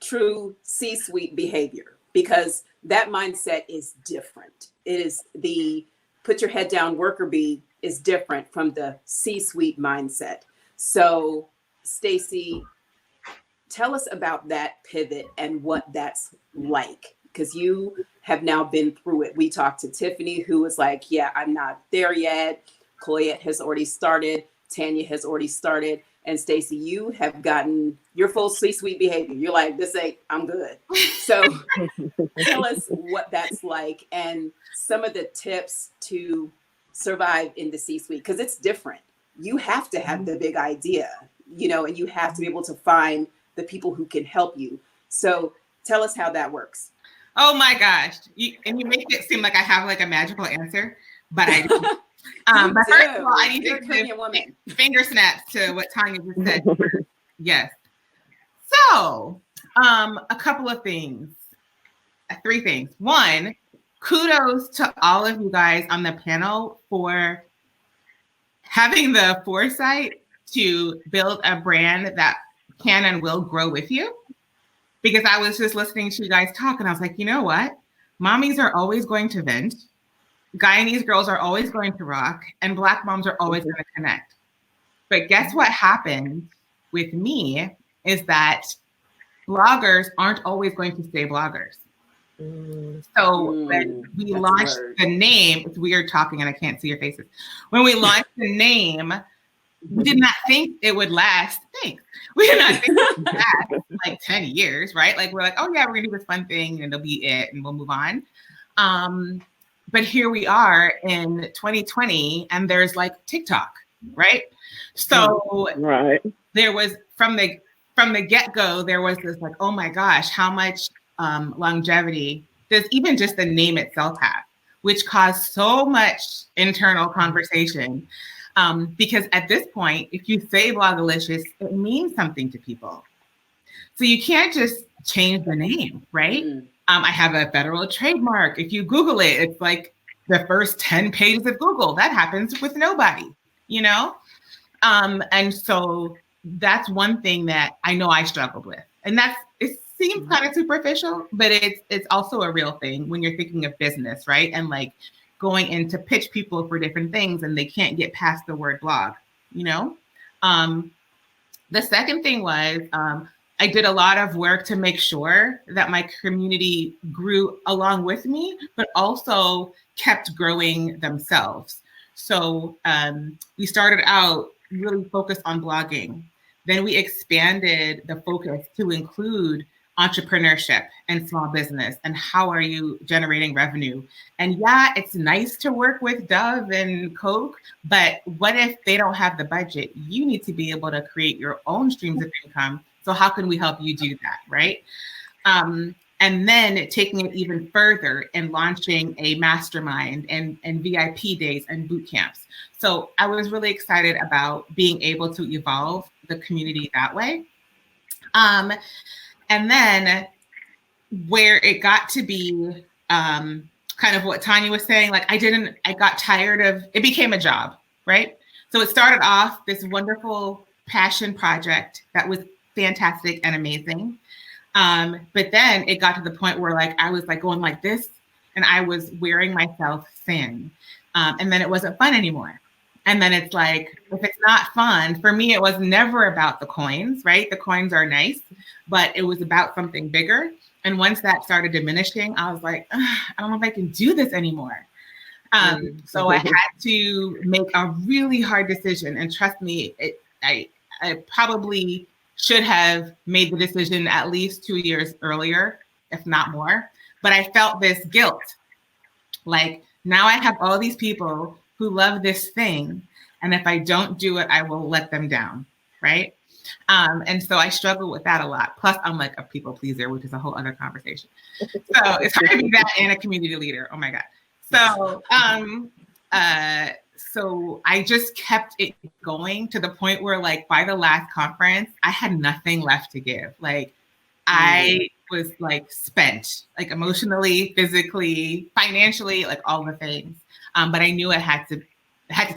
true C-suite behavior, because that mindset is different. It is the put your head down worker bee is different from the C-suite mindset. So Stacey, tell us about that pivot and what that's like, because you have now been through it. We talked to Tiffani, who was like, yeah, I'm not there yet. Cloyette has already started. Tanya has already started. And Stacey, you have gotten your full C-suite behavior. You're like, I'm good. So tell us what that's like and some of the tips to survive in the C-suite, because it's different. You have to have the big idea, and you have to be able to find the people who can help you. So tell us how that works. Oh my gosh. You make it seem like I have like a magical answer, but I don't. But first of all, I need to give finger snaps to what Tanya just said. Yes. So a couple of things, 3 things. 1, kudos to all of you guys on the panel for having the foresight to build a brand that can and will grow with you. Because I was just listening to you guys talk and I was like, you know what? Mommies are always going to vent. Guyanese girls are always going to rock, and Black moms are always going to connect. But guess what happened with me is that bloggers aren't always going to stay bloggers. So when we launched the name, it's weird talking and I can't see your faces. When we launched the name, we did not think it would last. Thanks. We did not think it would last like 10 years, right? Like we're like, oh yeah, we're gonna do this fun thing and it'll be it and we'll move on. But here we are in 2020 and there's like TikTok, right? So there was from the get-go, there was this like, oh my gosh, how much longevity does even just the name itself have, which caused so much internal conversation. Because at this point, if you say Blogalicious, it means something to people. So you can't just change the name, right? I have a federal trademark. If you Google it, it's like the first 10 pages of Google. That happens with nobody, you know? And so that's one thing that I know I struggled with. And it seems kind of superficial, but it's also a real thing when you're thinking of business, right? And like going in to pitch people for different things and they can't get past the word blog, you know? The second thing was I did a lot of work to make sure that my community grew along with me, but also kept growing themselves. So we started out really focused on blogging. Then we expanded the focus to include entrepreneurship and small business and how are you generating revenue. And yeah, it's nice to work with Dove and Coke, but what if they don't have the budget? You need to be able to create your own streams of income. So how can we help you do that, right? And then taking it even further and launching a mastermind and VIP days and boot camps. So I was really excited about being able to evolve the community that way. And then where it got to be kind of what Tanya was saying, like I got tired of, it became a job, right? So it started off this wonderful passion project that was fantastic and amazing. But then it got to the point where like, I was like going like this and I was wearing myself thin. And then it wasn't fun anymore. And then it's like, if it's not fun, for me, it was never about the coins, right? The coins are nice, but it was about something bigger. And once that started diminishing, I was like, I don't know if I can do this anymore. So I had to make a really hard decision. And trust me, I probably should have made the decision at least 2 years earlier, if not more. But I felt this guilt. Like now I have all these people who love this thing. And if I don't do it, I will let them down, right? And so I struggle with that a lot. Plus, I'm like a people pleaser, which is a whole other conversation. So it's hard to be that and a community leader. Oh my God. So, so I just kept it going to the point where like by the last conference, I had nothing left to give. Like I was like spent, like emotionally, physically, financially, like all the things. But I knew I had to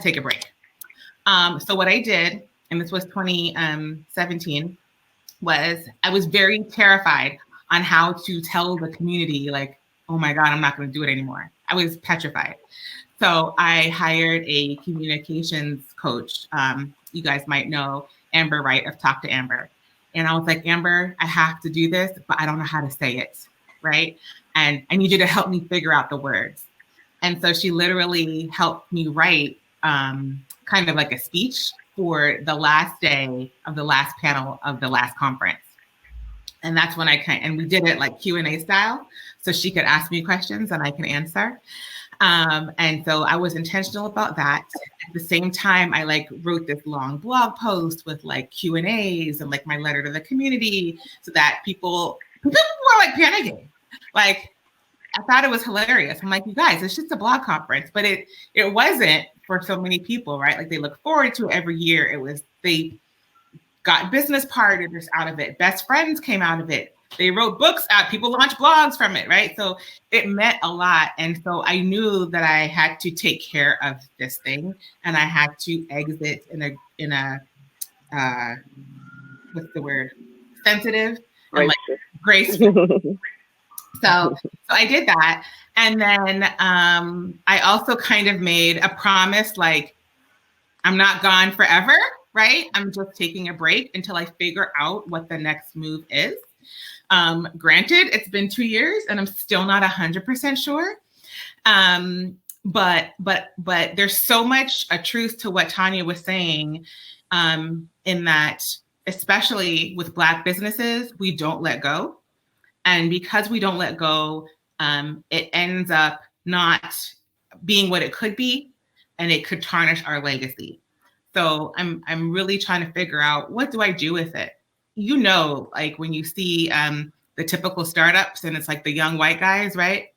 take a break. So what I did, and this was 2017, was I was very terrified on how to tell the community, like, oh my God, I'm not going to do it anymore. I was petrified. So I hired a communications coach. You guys might know Amber Wright of Talk to Amber. And I was like, Amber, I have to do this, but I don't know how to say it, right? And I need you to help me figure out the words. And so she literally helped me write kind of like a speech for the last day of the last panel of the last conference. And that's when and we did it like Q&A style. So she could ask me questions and I can answer. And so I was intentional about that. At the same time, I like wrote this long blog post with like Q&As and like my letter to the community so that people were like panicking. Like, I thought it was hilarious. I'm like, you guys, it's just a blog conference, but it wasn't for so many people, right? Like they look forward to it every year. They got business partners out of it. Best friends came out of it. They wrote books out. People launched blogs from it, right? So it meant a lot. And so I knew that I had to take care of this thing and I had to exit in a what's the word? Sensitive and like graceful. So I did that. And then I also kind of made a promise, like, I'm not gone forever, right? I'm just taking a break until I figure out what the next move is. Granted, it's been 2 years and I'm still not 100% sure. But there's so much a truth to what Tanya was saying in that, especially with Black businesses, we don't let go. And because we don't let go, it ends up not being what it could be, and it could tarnish our legacy. So I'm really trying to figure out, what do I do with it? You know, like when you see the typical startups and it's like the young white guys, right?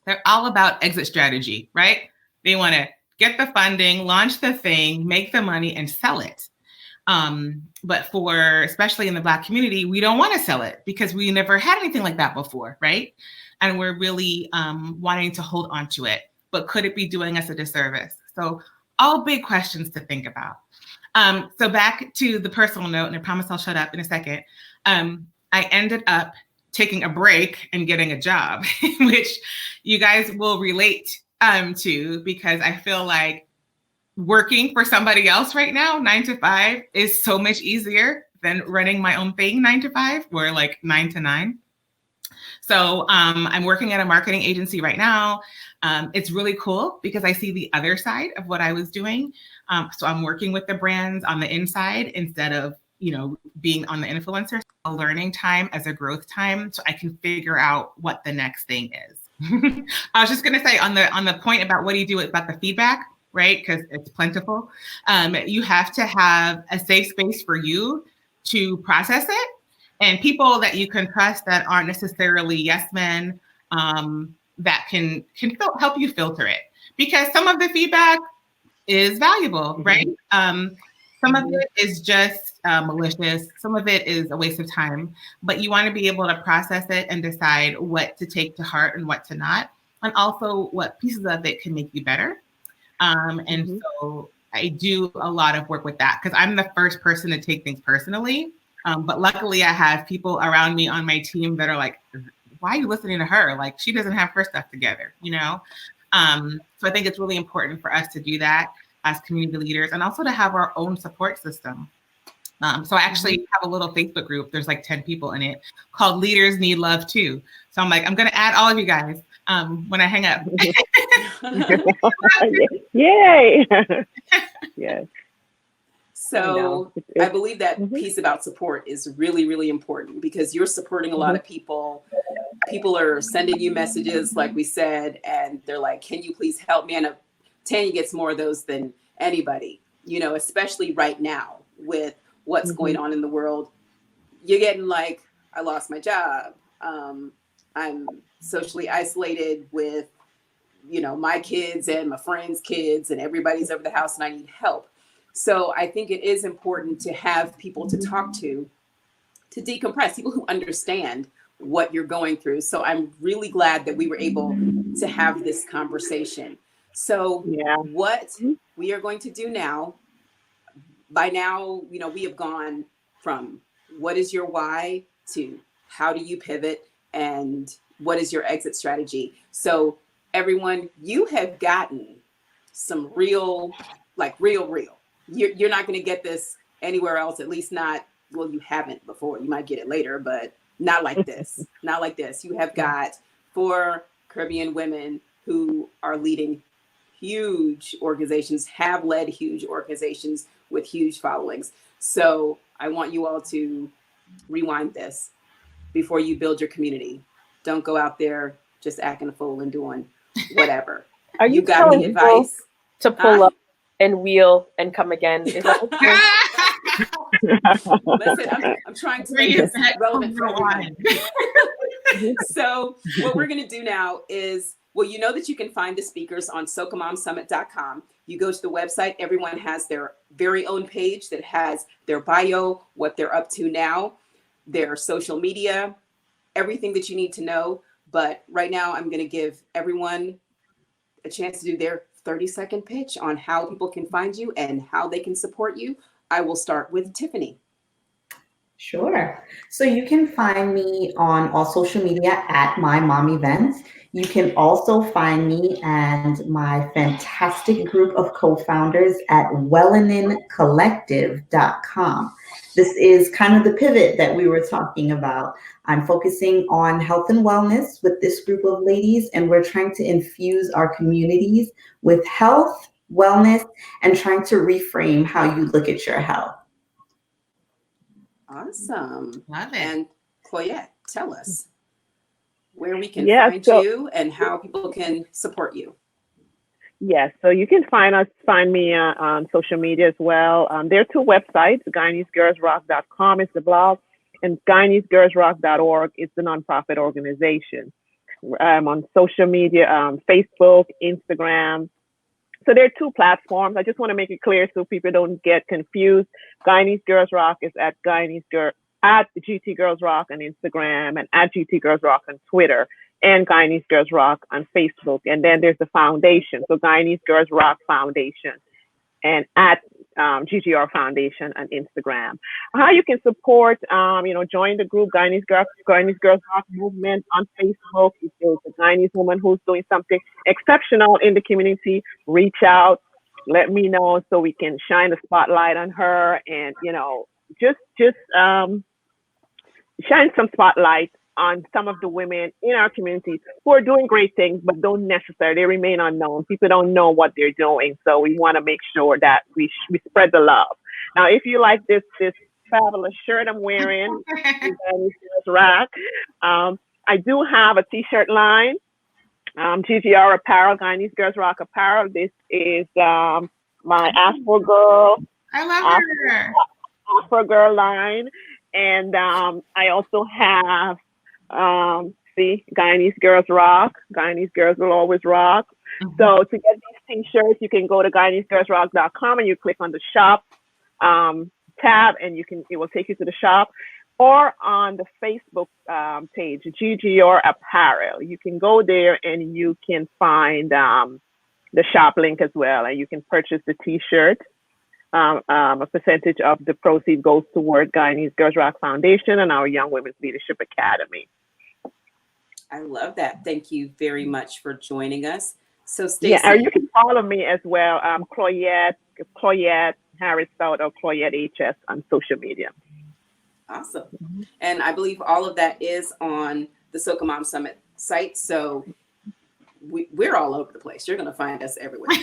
They're all about exit strategy, right? They want to get the funding, launch the thing, make the money, and sell it. But for, especially in the Black community, we don't want to sell it because we never had anything like that before, right? And we're really wanting to hold on to it. But could it be doing us a disservice? So all big questions to think about. So back to the personal note, and I promise I'll shut up in a second. I ended up taking a break and getting a job, which you guys will relate to, because I feel like working for somebody else right now, 9 to 5, is so much easier than running my own thing 9 to 5, or like 9 to 9. So I'm working at a marketing agency right now. It's really cool because I see the other side of what I was doing. So I'm working with the brands on the inside instead of, you know, being on the influencer. A learning time as a growth time, so I can figure out what the next thing is. I was just gonna say on the point about what do you do about the feedback, right? Because it's plentiful. You have to have a safe space for you to process it, and people that you can trust that aren't necessarily yes men, that can help you filter it, because some of the feedback is valuable, right? Some of it is just malicious. Some of it is a waste of time, but you want to be able to process it and decide what to take to heart and what to not, and also what pieces of it can make you better. So I do a lot of work with that because I'm the first person to take things personally. But luckily I have people around me on my team that are like, why are you listening to her? Like, she doesn't have her stuff together, you know? So I think it's really important for us to do that as community leaders, and also to have our own support system. So I actually have a little Facebook group. There's like 10 people in it, called Leaders Need Love Too. So I'm like, I'm going to add all of you guys when I hang up. Yay! Yes. So I believe that piece about support is really, really important, because you're supporting a lot of people. People are sending you messages, like we said, and they're like, can you please help me? And Tanya gets more of those than anybody, you know, especially right now with what's going on in the world. You're getting like, I lost my job. I'm socially isolated with, you know, my kids and my friends' kids, and everybody's over the house and I need help. So I think it is important to have people to talk to decompress, people who understand what you're going through. So I'm really glad that we were able to have this conversation. So what we are going to do now, by now, you know, we have gone from what is your why to how do you pivot and what is your exit strategy. So everyone, you have gotten some real, like real. You're not going to get this anywhere else, at least not, well, you haven't before. You might get it later, but not like this. Not like this. You have got 4 Caribbean women who are leading huge organizations, have led huge organizations with huge followings. So I want you all to rewind this before you build your community. Don't go out there just acting a fool and doing whatever. Are you got any advice to pull up and wheel and come again? Is that Listen, I'm trying to make this relevant for everyone. So what we're going to do now is, well, you know that you can find the speakers on SocaMomSummit.com. You go to the website, everyone has their very own page that has their bio, what they're up to now, their social media, everything that you need to know. But right now, I'm going to give everyone a chance to do their 30-second pitch on how people can find you and how they can support you. I will start with Tiffani. Sure. So you can find me on all social media at My Mom Events. You can also find me and my fantastic group of co-founders at wellinaincollective.com. This is kind of the pivot that we were talking about. I'm focusing on health and wellness with this group of ladies, and we're trying to infuse our communities with health, wellness, and trying to reframe how you look at your health. Awesome. Love it. And Cloyette, tell us where we can Yeah, find so- you and how people can support you. Yes, so you can find me on social media as well. There are two websites. Guyanese-Girls-Rock.com is the blog, and Guyanese-Girls-Rock.org is the nonprofit organization. On social media, Facebook, Instagram. So there are two platforms. I just want to make it clear so people don't get confused. Guyanese Girls Rock is at GT Girls Rock on Instagram, and at GT Girls Rock on Twitter, and Guyanese Girls Rock on Facebook. And then there's the foundation. So Guyanese Girls Rock Foundation, and at GGR Foundation on Instagram. How you can support, join the group Guyanese Girls Rock Movement on Facebook. If there's a Guyanese woman who's doing something exceptional in the community, reach out, let me know so we can shine the spotlight on her, and just shine some spotlight on some of the women in our community who are doing great things, but don't necessarily, they remain unknown. People don't know what they're doing. So we want to make sure that we spread the love. Now, if you like this fabulous shirt I'm wearing, Rack, I do have a t-shirt line, GGR Apparel, Guyanese Girls Rock Apparel. This is my Afro Girl. I love her. Afro Girl line. And I also have Guyanese Girls Rock. Guyanese Girls will always rock. Mm-hmm. So to get these t-shirts, you can go to GuyaneseGirlsRock.com and you click on the shop tab, and it will take you to the shop. Or on the Facebook page, GGR Apparel. You can go there and you can find the shop link as well, and you can purchase the t-shirt. A percentage of the proceeds goes toward Guyanese Girls Rock Foundation and our Young Women's Leadership Academy. I love that. Thank you very much for joining us. So, Stacey. Yeah, you can follow me as well. Cloyette, Harris-Stoute, or Cloyette HS on social media. Awesome. And I believe all of that is on the Soca Mom Summit site. So we're all over the place. You're going to find us everywhere.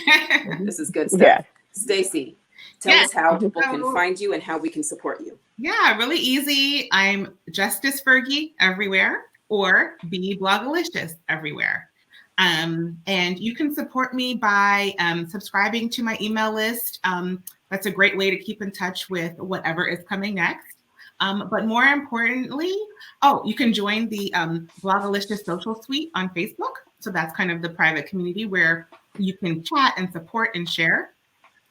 This is good stuff. Yeah. Stacey, tell us how people can find you and how we can support you. Yeah, really easy. I'm Justice Fergie everywhere, or Be Blogalicious everywhere. And you can support me by subscribing to my email list. That's a great way to keep in touch with whatever is coming next. But more importantly, you can join the Blogalicious Social Suite on Facebook. So that's kind of the private community where you can chat and support and share.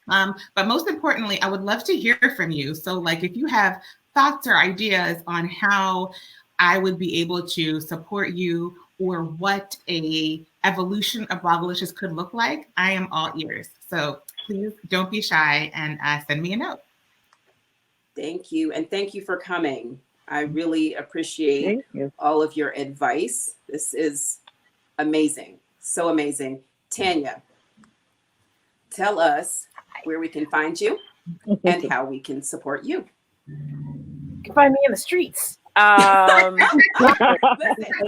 But most importantly, I would love to hear from you. So like if you have thoughts or ideas on how I would be able to support you, or what a evolution of Blogalicious could look like, I am all ears. So please don't be shy and send me a note. Thank you. And thank you for coming. I really appreciate all of your advice. This is amazing. So amazing. Tanya, tell us where we can find you and how we can support you. You can find me in the streets. Listen,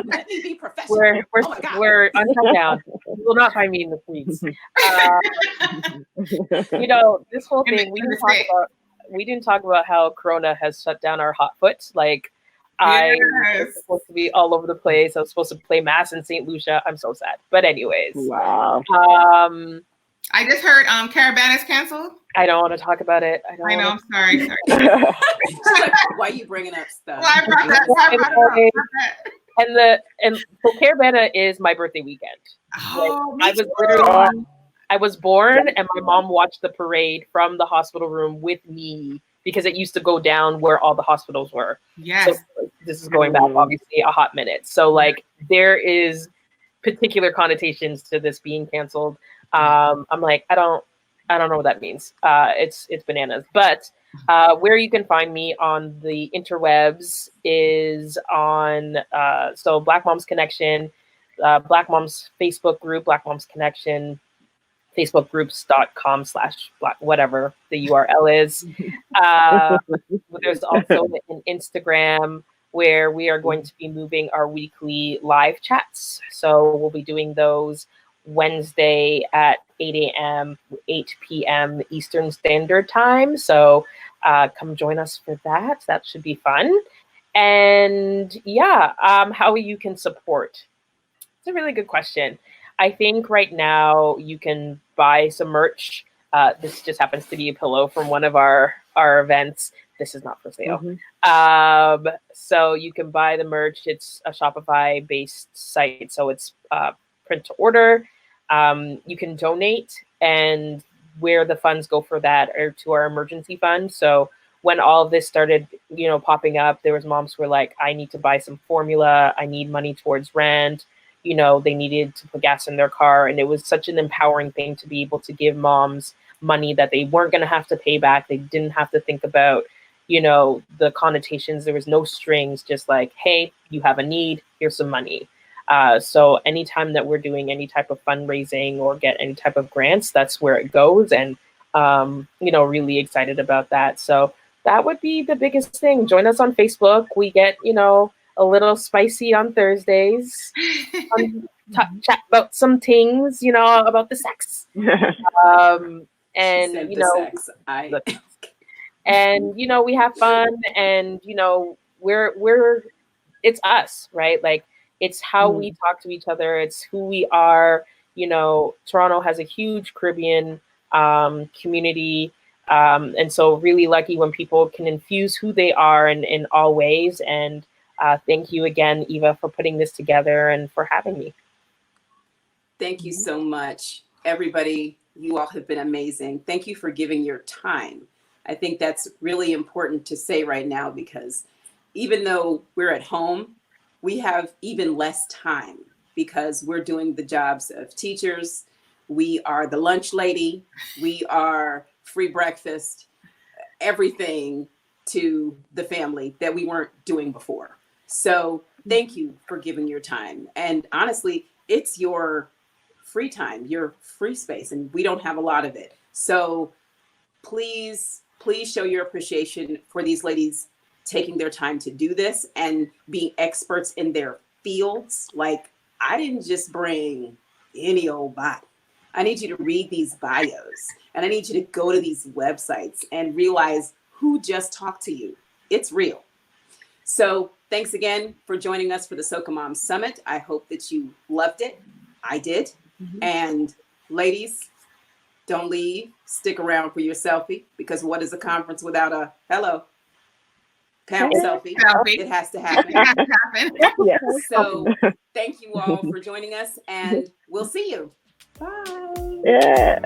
let me be professional. We're on shutdown. You will not find me in the streets. This whole thing, we didn't talk about how Corona has shut down our hot foot. Like, I was supposed to be all over the place. I was supposed to play Mass in St. Lucia. I'm so sad. But anyways. Wow. I just heard Carabana's canceled. I don't want to talk about it. I know. I'm sorry. Why are you bringing up stuff? Well, I brought that. And so Caravana is my birthday weekend. Oh, I was born and my mom watched the parade from the hospital room with me because it used to go down where all the hospitals were. Yes. So this is going back obviously a hot minute. So like there is particular connotations to this being canceled. I'm like, I don't know what that means. It's bananas. But where you can find me on the interwebs is on so Black Moms Connection, Black Moms Facebook group, Black Moms Connection, facebookgroups.com/black whatever the URL is. There's also an Instagram where we are going to be moving our weekly live chats. So we'll be doing those Wednesday at 8 a.m., 8 p.m. Eastern Standard Time. So come join us for that. That should be fun. And yeah, how you can support. It's a really good question. I think right now you can buy some merch. This just happens to be a pillow from one of our events. This is not for sale. So you can buy the merch. It's a Shopify based site. So it's print to order. You can donate, and where the funds go for that are to our emergency fund. So when all of this started, popping up, there was moms who were like, I need to buy some formula. I need money towards rent. They needed to put gas in their car. And it was such an empowering thing to be able to give moms money that they weren't going to have to pay back. They didn't have to think about, the connotations. There was no strings, just like, hey, you have a need, here's some money. So anytime that we're doing any type of fundraising or get any type of grants, that's where it goes. And, really excited about that. So that would be the biggest thing. Join us on Facebook. We get, a little spicy on Thursdays, chat about some things, about the sex. And, sex. And, we have fun, and, we're it's us, right? Like, it's how we talk to each other. It's who we are. Toronto has a huge Caribbean community. And so really lucky when people can infuse who they are in all ways. And thank you again, Eva, for putting this together and for having me. Thank you so much, everybody. You all have been amazing. Thank you for giving your time. I think that's really important to say right now, because even though we're at home, we have even less time because we're doing the jobs of teachers. We are the lunch lady. We are free breakfast, everything to the family that we weren't doing before. So thank you for giving your time. And honestly, it's your free time, your free space, and we don't have a lot of it. So please show your appreciation for these ladies taking their time to do this and being experts in their fields. Like, I didn't just bring any old body. I need you to read these bios, and I need you to go to these websites and realize who just talked to you. It's real. So thanks again for joining us for the Soca Mom Summit. I hope that you loved it. I did. And ladies, don't leave. Stick around for your selfie, because what is a conference without a hello? Pound selfie. It has to happen. Yes. So thank you all for joining us, and we'll see you. Bye. Yeah.